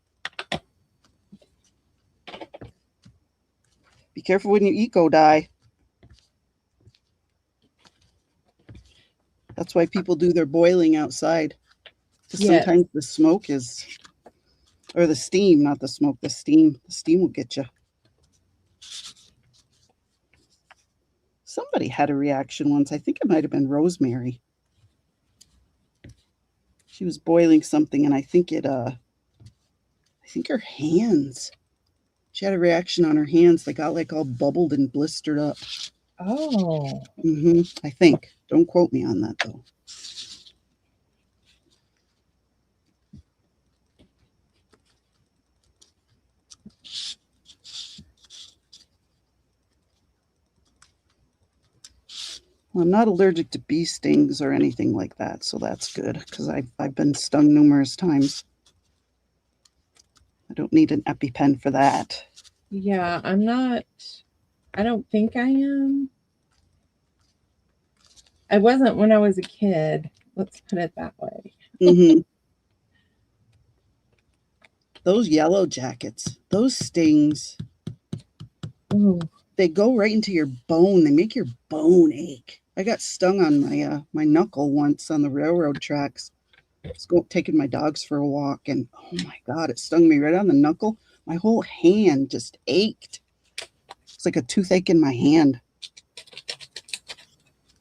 Be careful when you eco die. That's why people do their boiling outside. 'Cause Yes. sometimes the smoke or the steam, not the smoke, the steam. The steam will get you. Somebody had a reaction once. I think it might have been Rosemary. She was boiling something, and I think her hands. She had a reaction on her hands. They got all bubbled and blistered up. Oh. I think. Don't quote me on that though. Well, I'm not allergic to bee stings or anything like that, so that's good because I've been stung numerous times. I don't need an EpiPen for that. Yeah, I'm not. I don't think I am. I wasn't when I was a kid. Let's put it that way. Those yellow jackets, those stings, Ooh. they go right into your bone. They make your bone ache. I got stung on my knuckle once on the railroad tracks. I was taking my dogs for a walk, and oh my God, it stung me right on the knuckle. My whole hand just ached. It's like a toothache in my hand.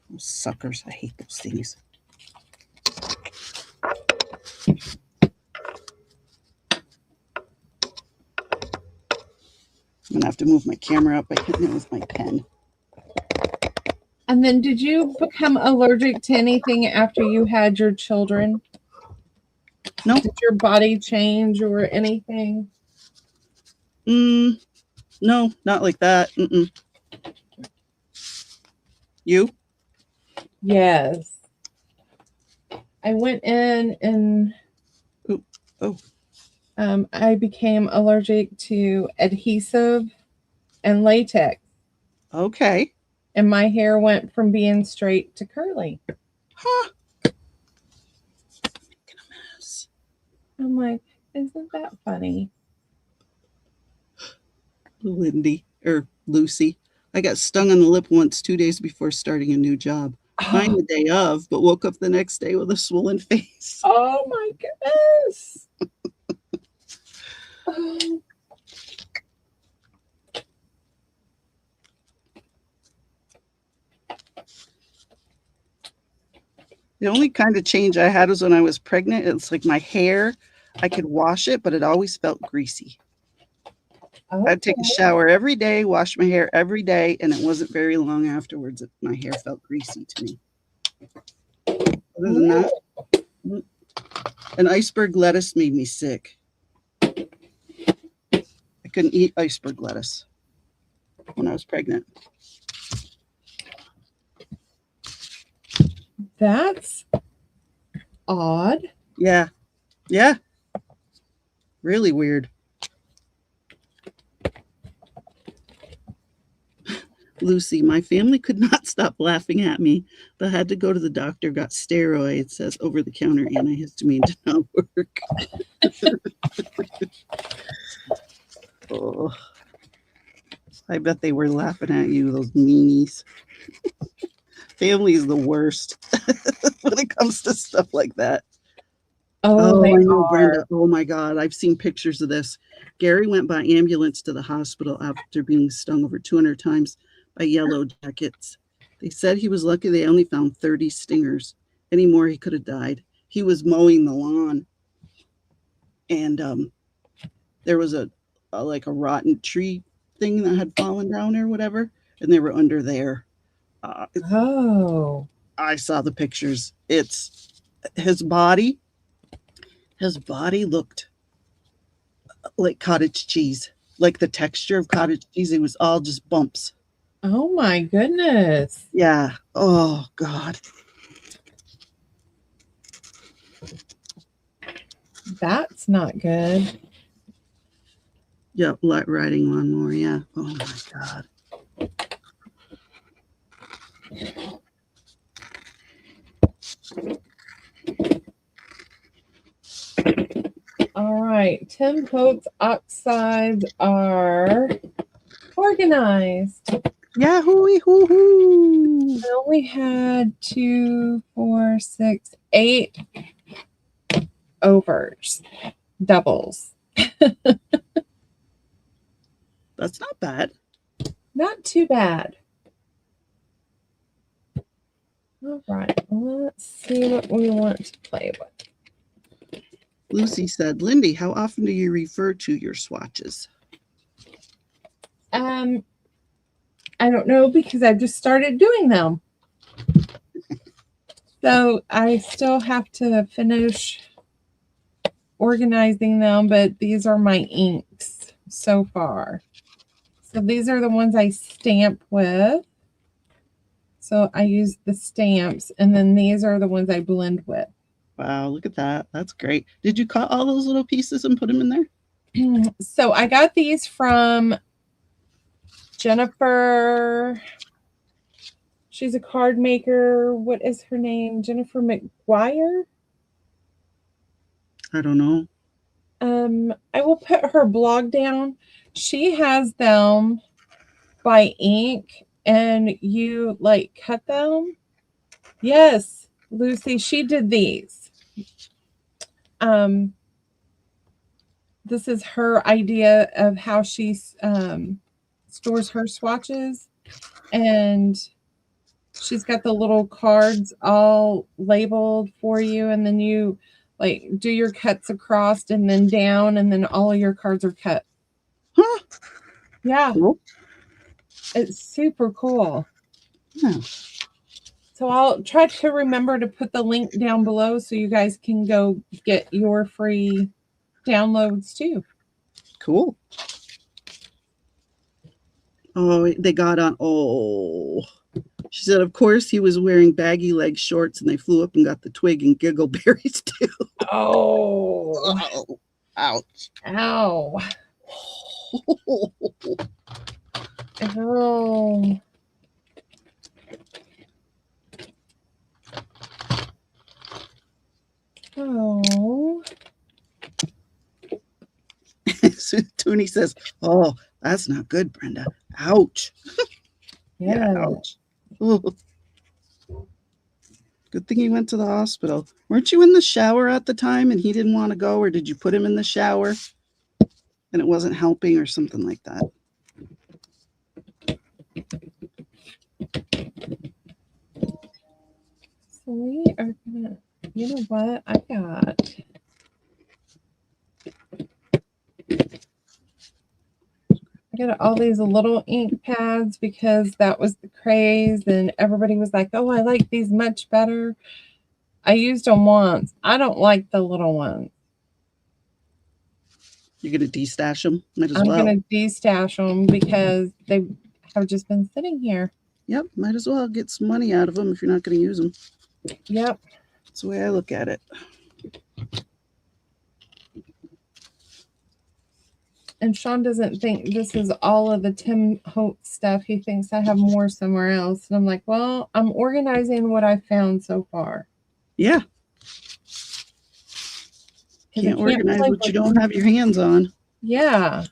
Those suckers. I hate those things. I'm going to have to move my camera up by hitting it with my pen. And then did you become allergic to anything after you had your children? No. Did your body change or anything? No, not like that. You? Yes. I went in and I became allergic to adhesive and latex. Okay. And my hair went from being straight to curly. Huh. Making a mess. I'm like, isn't that funny? Lucy. I got stung on the lip once 2 days before starting a new job. Fine the day of, but woke up the next day with a swollen face. Oh my goodness. The only kind of change I had was when I was pregnant. It's like my hair, I could wash it, but it always felt greasy. Okay. I'd take a shower every day, wash my hair every day, and it wasn't very long afterwards that my hair felt greasy to me. Other than that, an iceberg lettuce made me sick. I couldn't eat iceberg lettuce when I was pregnant. That's odd. Yeah. Really weird. Lucy, my family could not stop laughing at me, but had to go to the doctor, got steroids, says over-the-counter antihistamine did not work. Oh, I bet they were laughing at you, those meanies. Family is the worst when it comes to stuff like that. Oh, they I know, are. Brenda. Oh my God. I've seen pictures of this. Gary went by ambulance to the hospital after being stung over 200 times by yellow jackets. They said he was lucky they only found 30 stingers. Any more, he could have died. He was mowing the lawn, and there was a like a rotten tree thing that had fallen down or whatever, and they were under there. Oh. I saw the pictures. It's his body. His body looked like cottage cheese, like the texture of cottage cheese. It was all just bumps. Oh my goodness. Yeah. Oh God. That's not good. Yeah, riding lawnmower. Yeah. Oh my God. All right. Tim Holtz oxides are organized. Yahoo! Hoo hoo! I only had 2, 4, 6, 8 overs, doubles. That's not bad. Not too bad. All right. Let's see what we want to play with. Lucy said, Lindy, how often do you refer to your swatches? I don't know because I've just started doing them. So I still have to finish organizing them, but these are my inks so far. So these are the ones I stamp with. So I use the stamps, and then these are the ones I blend with. Wow, look at that. That's great. Did you cut all those little pieces and put them in there? So I got these from Jennifer. She's a card maker. What is her name? Jennifer McGuire? I don't know. I will put her blog down. She has them by ink, and you like cut them. Yes, Lucy, she did these. This is her idea of how she stores her swatches, and she's got the little cards all labeled for you, and then you like do your cuts across and then down, and then all of your cards are cut. Huh? Yeah. Cool. It's super cool. Yeah. So I'll try to remember to put the link down below so you guys can go get your free downloads too. Cool. Oh, they got on. Oh, she said, of course, he was wearing baggy leg shorts and they flew up and got the twig and giggleberries too. Oh, Oh, ouch. ow. Oh. Oh. So Toonie says, oh, that's not good, Brenda. Ouch. Yeah. Ouch. Oh. Good thing he went to the hospital. Weren't you in the shower at the time and he didn't want to go, or did you put him in the shower and it wasn't helping or something like that? So we are gonna, you know what? I got all these little ink pads because that was the craze, and everybody was like, oh, I like these much better. I used them once. I don't like the little ones. You're going to destash them? Might as I'm well. going to destash them because they have just been sitting here. Yep, might as well get some money out of them if you're not going to use them. Yep. That's the way I look at it. And Sean doesn't think this is all of the Tim Hope stuff. He thinks I have more somewhere else. And I'm like, well, I'm organizing what I found so far. Yeah. 'Cause I Can't organize play what you with- don't have your hands on. Yeah.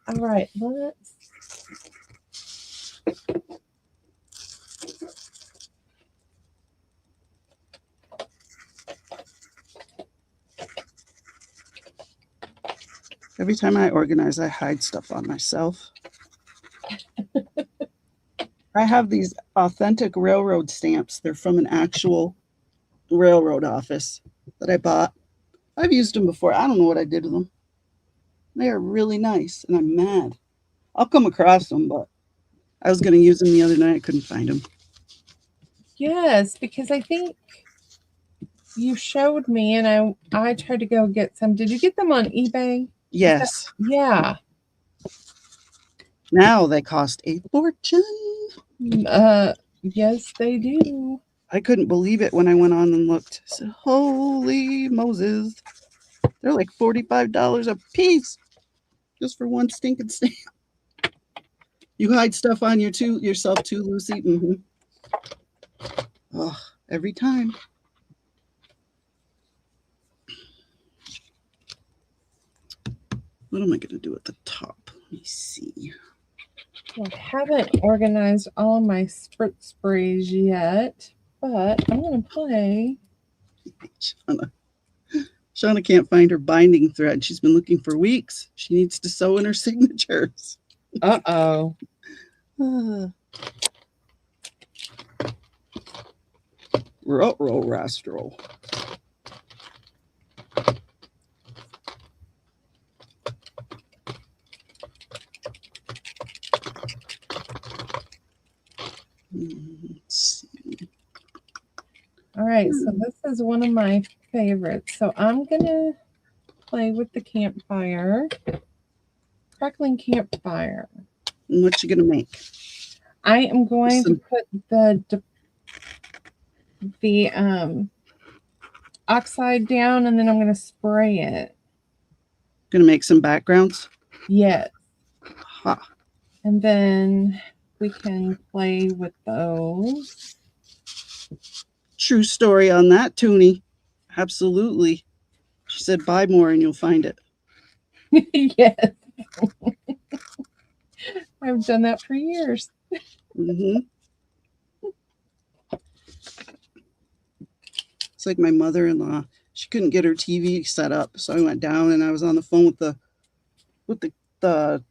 All right. Let's. Every time I organize, I hide stuff on myself. I have these authentic railroad stamps. They're from an actual railroad office that I bought. I've used them before. I don't know what I did with them. They are really nice, and I'm mad. I'll come across them, but I was going to use them the other night. I couldn't find them. Yes, because I think you showed me, and I tried to go get some. Did you get them on eBay? Yes. Yeah. Now they cost a fortune. Yes, they do. I couldn't believe it when I went on and looked. I said, holy Moses. They're like $45 a piece just for one stinking stamp. You hide stuff on yourself too, Lucy? Mm-hmm. Oh, every time. What am I going to do at the top? Let me see. Well, I haven't organized all my spritz sprays yet, but I'm going to play. Shauna can't find her binding thread. She's been looking for weeks. She needs to sew in her signatures. Uh-oh. Ruh-roh, rastro. Let's see. All right, so this is one of my favorites. So I'm going to play with the campfire. Crackling campfire. And what you gonna make? I am going to put the oxide down, and then I'm going to spray it. Gonna make some backgrounds? Yes. Ha. And then we can play with those. True story on that, Toonie. Absolutely. She said, buy more and you'll find it. Yes. I've done that for years. Mm-hmm. It's like my mother-in-law. She couldn't get her TV set up, so I went down and I was on the phone with the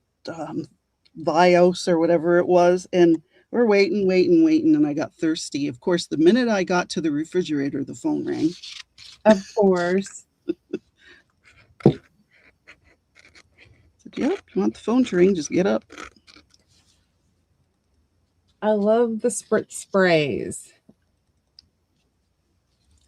Vios or whatever it was, and we're waiting, and I got thirsty. Of course, the minute I got to the refrigerator, the phone rang. Of course. I said, yep, you want the phone to ring, just get up. I love the spritz sprays.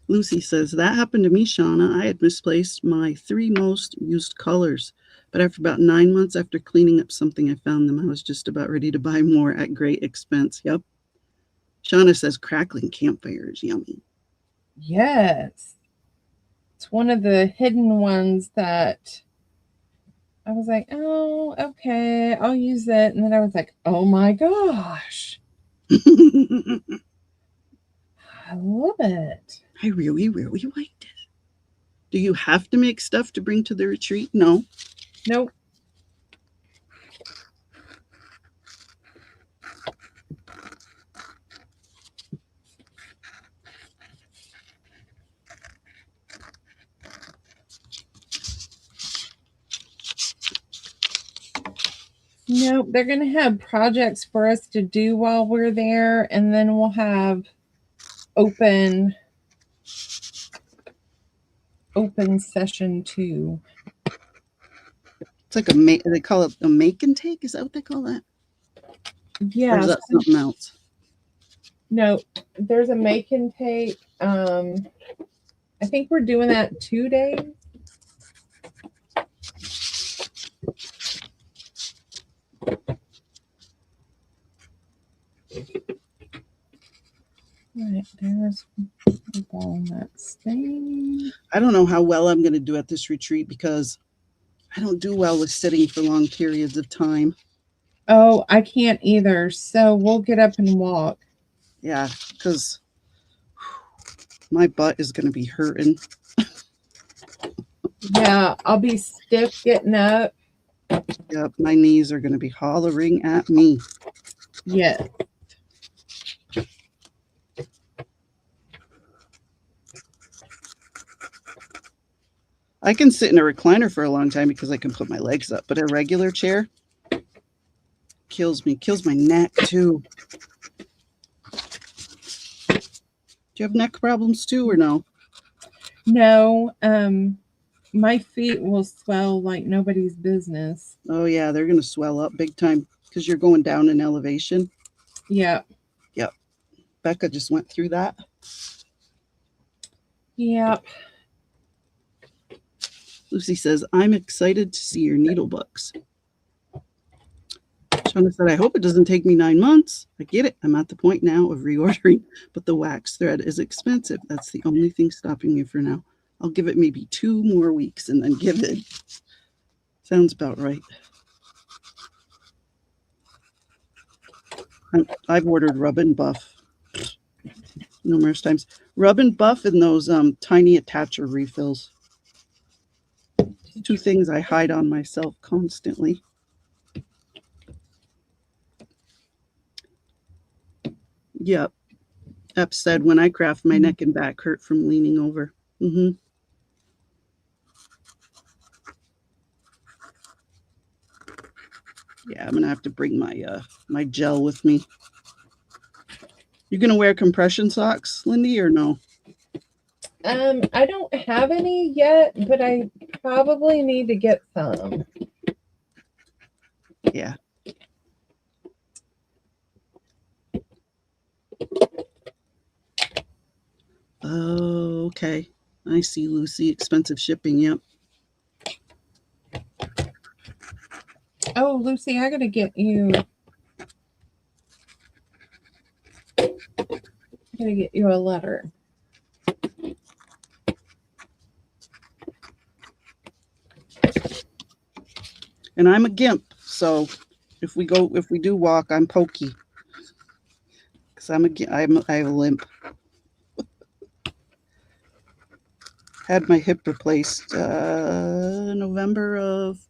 Lucy says, that happened to me, Shauna. I had misplaced my 3 most used colors, but after about 9 months after cleaning up something, I found them. I was just about ready to buy more at great expense. Yep. Shauna says, crackling campfire is yummy. Yes. It's one of the hidden ones that I was like, oh, okay, I'll use it. And then I was like, oh my gosh. I love it. I really, really liked it. Do you have to make stuff to bring to the retreat? No. Nope. Nope. They're going to have projects for us to do while we're there, and then we'll have open session 2. It's like they call it a make and take. Is that what they call that? Yeah. Or is that something else? No, there's a make and take. I think we're doing that 2 days. Right, there's all that stain. I don't know how well I'm going to do at this retreat because I don't do well with sitting for long periods of time. Oh, I can't either. So we'll get up and walk. Yeah, because my butt is going to be hurting. Yeah, I'll be stiff getting up. Yep, my knees are going to be hollering at me. Yes. I can sit in a recliner for a long time because I can put my legs up, but a regular chair kills me, kills my neck too. Do you have neck problems too or no? No, my feet will swell like nobody's business. Oh yeah, they're going to swell up big time because you're going down in elevation. Yeah. Becca just went through that. Yeah. Lucy says, I'm excited to see your needle books. Shauna said, I hope it doesn't take me 9 months. I get it. I'm at the point now of reordering, but the wax thread is expensive. That's the only thing stopping me for now. I'll give it maybe 2 more weeks and then give it. Sounds about right. I've ordered Rub and Buff numerous times. Rub and Buff and those tiny attacher refills. 2 things I hide on myself constantly. Yep. Ep said, when I craft, my neck and back hurt from leaning over. Mm-hmm. Yeah, I'm gonna have to bring my my gel with me. You gonna wear compression socks, Lindy, or no? I don't have any yet, but I probably need to get some. Yeah. Oh, okay. I see, Lucy. Expensive shipping. Yep. Oh, Lucy, I gotta get you. I gotta get you a letter. And I'm a gimp, so if we do walk, I'm pokey. Because I have a limp. Had my hip replaced November of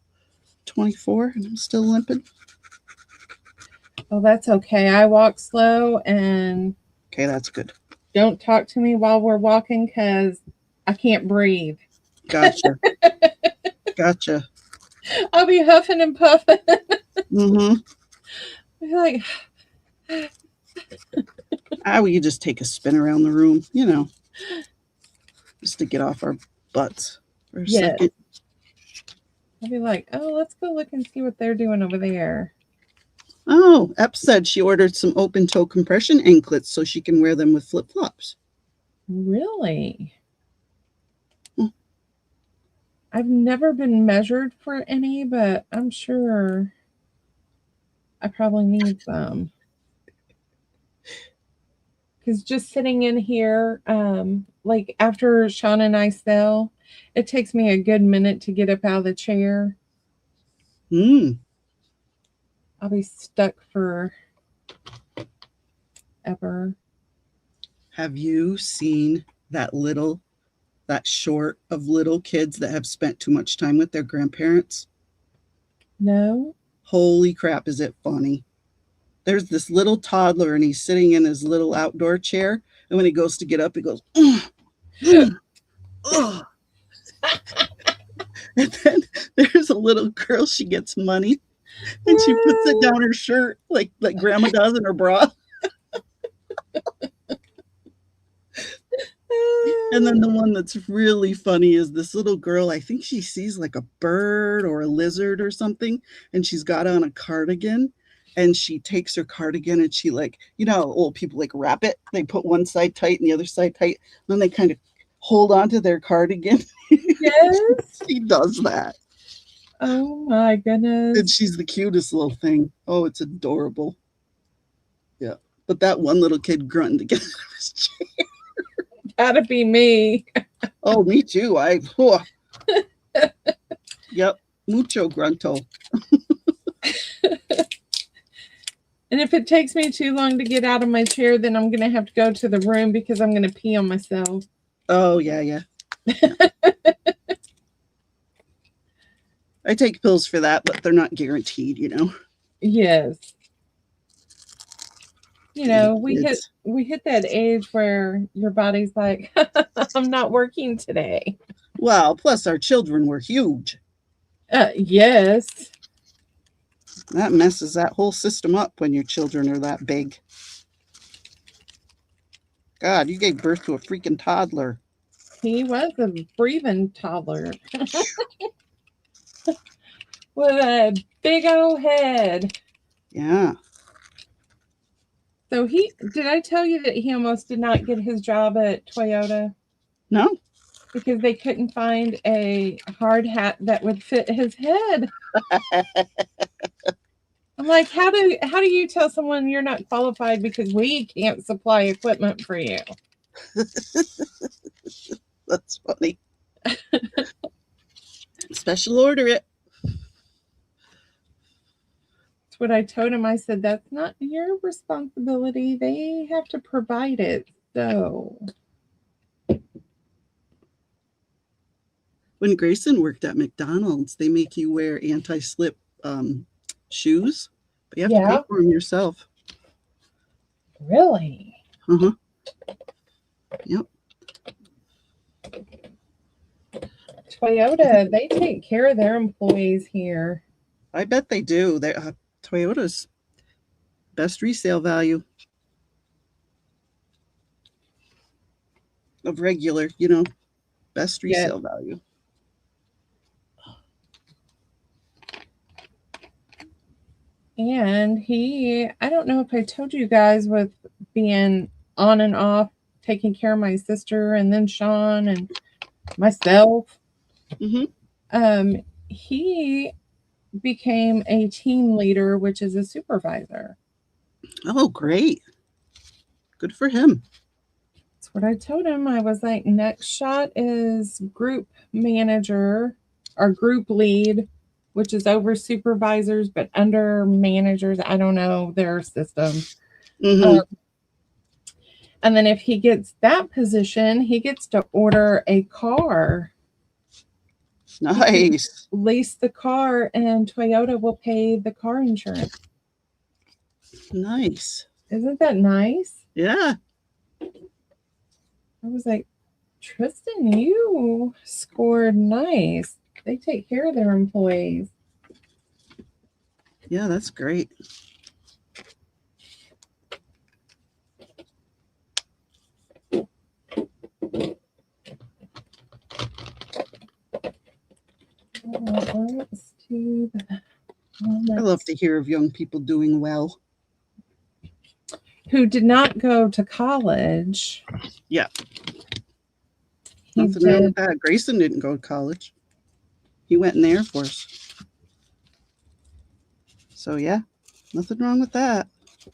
24, and I'm still limping. Oh, that's okay. I walk slow and Okay, that's good. don't talk to me while we're walking because I can't breathe. Gotcha. Gotcha. I'll be huffing and puffing. Mm-hmm. Like, We could just take a spin around the room, just to get off our butts for a second. I'll be like, oh, let's go look and see what they're doing over there. Oh, Ep said she ordered some open toe compression anklets so she can wear them with flip flops. Really? Hmm. I've never been measured for any, but I'm sure I probably need some. Because just sitting in here, like after Sean and I sell, it takes me a good minute to get up out of the chair. I'll be stuck for ever. Have you seen that short of little kids that have spent too much time with their grandparents? No. Holy crap, is it funny? There's this little toddler and he's sitting in his little outdoor chair. And when he goes to get up, he goes, ugh. And then there's a little girl, she gets money and she puts it down her shirt like grandma does in her bra. And then the one that's really funny is this little girl. I think she sees like a bird or a lizard or something, and she's got on a cardigan, and she takes her cardigan and she old people like wrap it. They put one side tight and the other side tight. And then they kind of hold on to their cardigan. Yes. She does that. Oh my goodness. And she's the cutest little thing. Oh, it's adorable. Yeah. But that one little kid grunting to get out of his chair. That'd be me. Oh, me too. Yep. Mucho grunto. And if it takes me too long to get out of my chair, then I'm going to have to go to the room because I'm going to pee on myself. Oh, yeah. I take pills for that, but they're not guaranteed, you know. Yes. You know, we Kids. hit that age where your body's like, I'm not working today. Well, plus our children were huge. Yes. That messes that whole system up when your children are that big. God, you gave birth to a freaking toddler. He was a breathing toddler with a big old head. Yeah. So did I tell you that he almost did not get his job at Toyota No? because they couldn't find a hard hat that would fit his head? I'm like, how do you tell someone you're not qualified because we can't supply equipment for you? That's funny. Special order it. That's what I told him. I said, that's not your responsibility. They have to provide it. So When Grayson worked at McDonald's, they make you wear anti-slip shoes, but you have to Yeah. pay for them yourself. really? Uh-huh. Yep. Toyota, they take care of their employees here. I bet they do. Toyota's best resale value of regular, you know, best Yeah. resale value. And I don't know if I told you guys, with being on and off, taking care of my sister and then Sean and myself, Mm-hmm. he became a team leader, which is a supervisor. Oh, great. Good for him. That's what I told him. I was like, next shot is group manager or group lead, which is over supervisors, but under managers. I don't know their system. Mm-hmm. And then if he gets that position, he gets to order a car, Nice. lease the car, and Toyota will pay the car insurance. Nice. Isn't that nice? Yeah. I was like, Tristan, you scored nice. They take care of their employees. Yeah, that's great. Let's do that. I love to hear of young people doing well. Who did not go to college. Yeah. He Nothing wrong did. with that. Grayson didn't go to college. He went in the Air Force. So yeah, nothing wrong with that.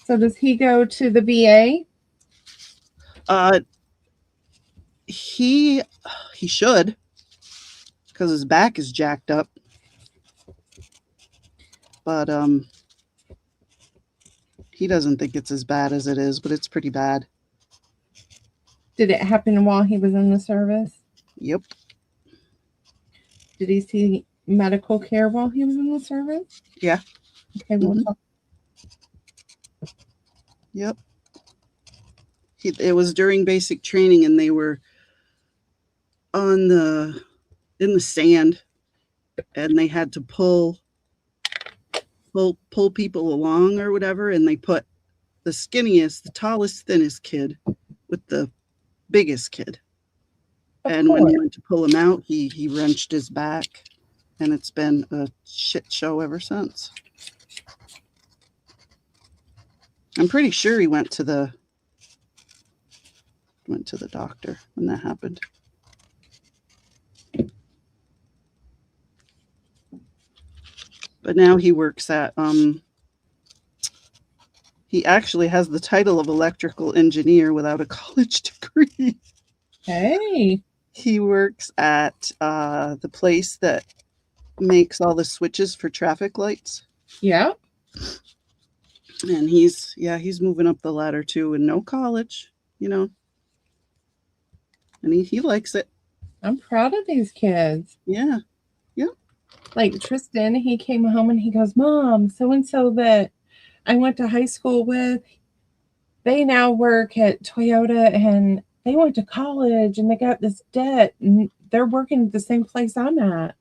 So does he go to the VA? He should, because his back is jacked up. But he doesn't think it's as bad as it is, but it's pretty bad. Did it happen while he was in the service? Yep. Did he see medical care while he was in the service? Yeah. Okay, we'll Mhm. talk. Yep. It was during basic training, and they were in the sand, and they had to pull people along or whatever, and they put the skinniest, the tallest, thinnest kid with the biggest kid. And when he went to pull him out, he wrenched his back, and it's been a shit show ever since. I'm pretty sure he went to the doctor when that happened. But now he works at he actually has the title of electrical engineer without a college degree. Hey. He works at the place that makes all the switches for traffic lights. Yep. And he's moving up the ladder too, and no college, you know. And he likes it. I'm proud of these kids. Yeah. Like Tristan, he came home and he goes, Mom, so and so that I went to high school with, they now work at Toyota and they went to college and they got this debt and they're working at the same place I'm at.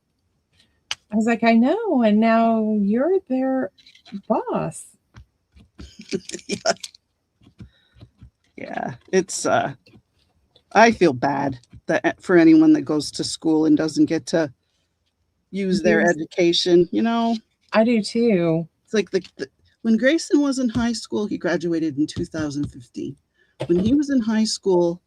I was like, I know. And now you're their boss. Yeah. It's I feel bad that for anyone that goes to school and doesn't get to use their education, you know. I do too. It's like when Grayson was in high school, he graduated in 2015. When he was in high school,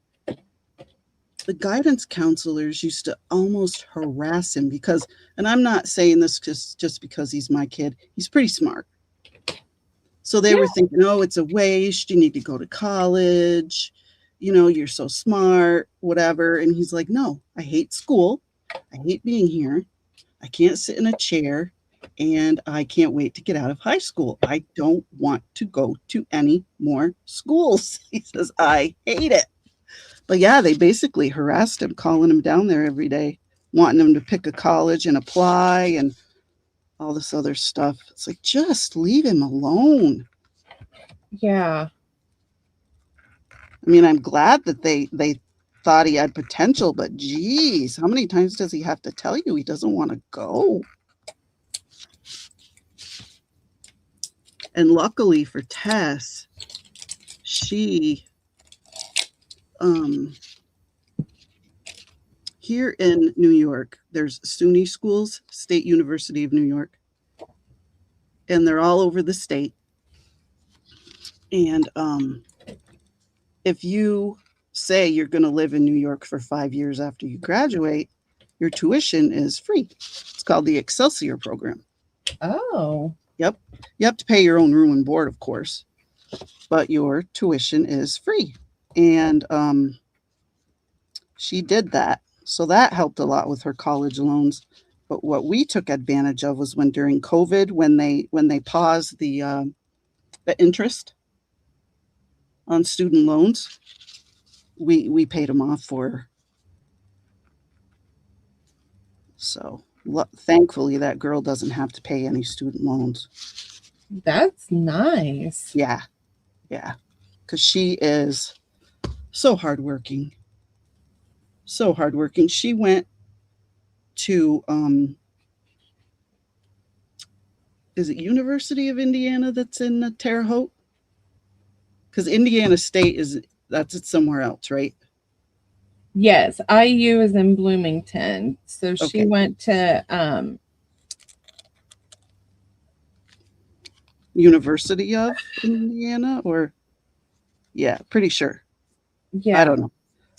the guidance counselors used to almost harass him because, and I'm not saying this just because he's my kid, he's pretty smart. So they were thinking, oh, it's a waste. You need to go to college. You know, you're so smart, whatever. And he's like, no, I hate school. I hate being here. I can't sit in a chair. And I can't wait to get out of high school. I don't want to go to any more schools. He says, I hate it. But yeah, they basically harassed him, calling him down there every day, wanting him to pick a college and apply and all this other stuff. It's like, just leave him alone. Yeah. I mean, I'm glad that they thought he had potential, but geez, how many times does he have to tell you he doesn't want to go? And luckily for Tess, she, here in New York, there's SUNY schools, State University of New York, and they're all over the state. And if you say you're going to live in New York for 5 years after you graduate, your tuition is free. It's called the Excelsior program. Oh. Yep. You have to pay your own room and board, of course, but your tuition is free. And she did that. So that helped a lot with her college loans. But what we took advantage of was when during COVID, when they paused the interest on student loans, we paid them off for her. So thankfully, that girl doesn't have to pay any student loans. That's nice. Yeah. Because she is so hardworking. So hardworking. She went to, is it University of Indiana that's in Terre Haute? Because Indiana State that's somewhere else, right? Yes, IU is in Bloomington. So she Okay. went to University of Indiana, or yeah, pretty sure. yeah. I don't know.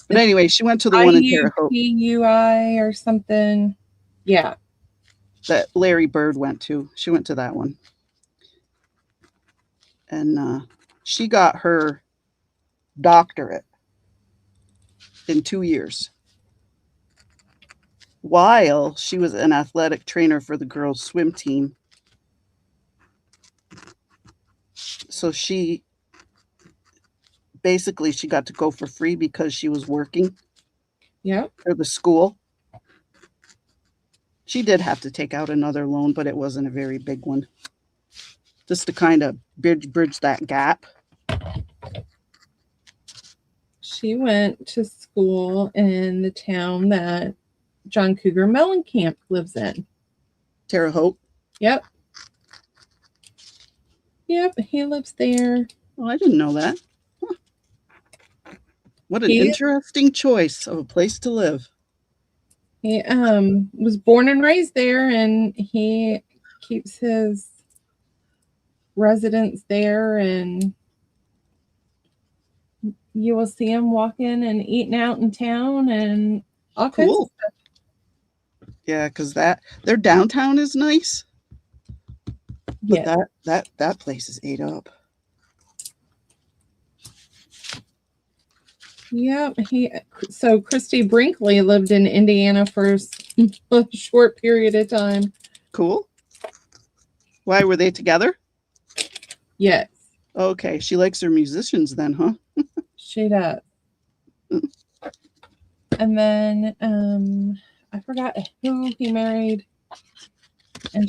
But anyway, she went to the one in Terre Haute IUPUI or something. Yeah. that Larry Bird went to. She went to that one. And she got her doctorate in 2 years while she was an athletic trainer for the girls' swim team. So she got to go for free because she was working Yep. for the school. She did have to take out another loan, but it wasn't a very big one. Just to kind of bridge that gap. She went to school in the town that John Cougar Mellencamp lives in. Terre Haute. Yep. Yep, he lives there. Oh, I didn't know that. Huh. What an He- interesting choice of a place to live. He was born and raised there, and he keeps his residence there, and you will see him walking and eating out in town and all kinds of Cool. stuff. Yeah, because their downtown is nice. But Yeah. that place is ate up. Yep. So Christy Brinkley lived in Indiana for a short period of time. Cool. Why were they together? Yes, Okay, she likes her musicians then, huh? she does. And then I forgot who he married. And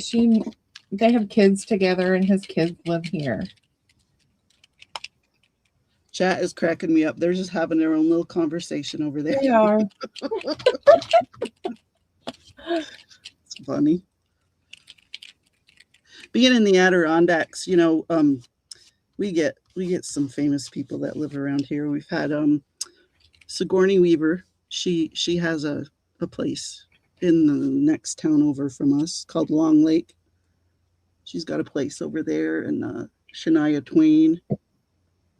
they have kids together, and his kids live here. Chat is cracking me up. They're just having their own little conversation over there. They are. It's funny. Being in the Adirondacks, we get some famous people that live around here. We've had Sigourney Weaver. She has a place in the next town over from us called Long Lake. She's got a place over there, and Shania Twain.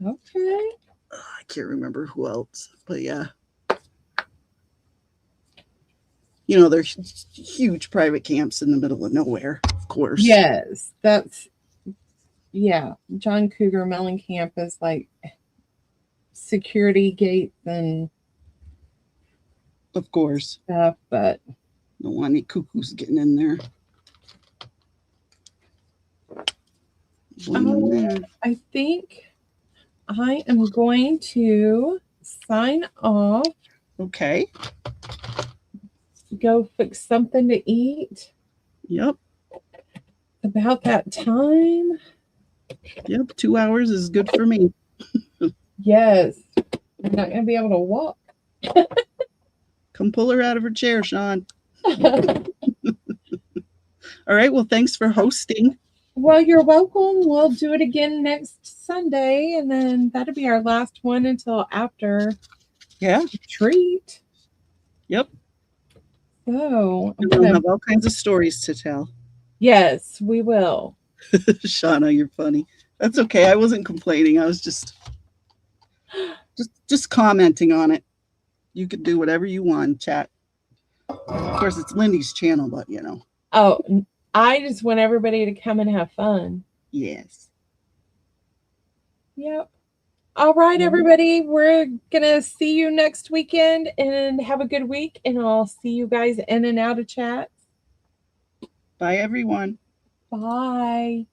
Okay. I can't remember who else, but yeah. They're huge private camps in the middle of nowhere, of course. Yes, John Cougar Mellencamp is like security gates and Of course. stuff, but Don't want any cuckoos getting in there. One in there. I think I am going to sign off, Okay. go fix something to eat. Yep. About that time. Yep. 2 hours is good for me. Yes. I'm not going to be able to walk. Come pull her out of her chair, Sean. All right. Well, thanks for hosting. Well, you're welcome. We'll do it again next Sunday, and then that'll be our last one until after Yeah. retreat. Yep. So, We'll have all kinds of stories to tell. yes, we will. Shauna, you're funny. That's okay. I wasn't complaining. I was just commenting on it. You could do whatever you want, chat. Of course, it's Lindy's channel, but Oh, I just want everybody to come and have fun. yes. Yep. All right, everybody. We're going to see you next weekend and have a good week. And I'll see you guys in and out of chat. Bye, everyone. Bye.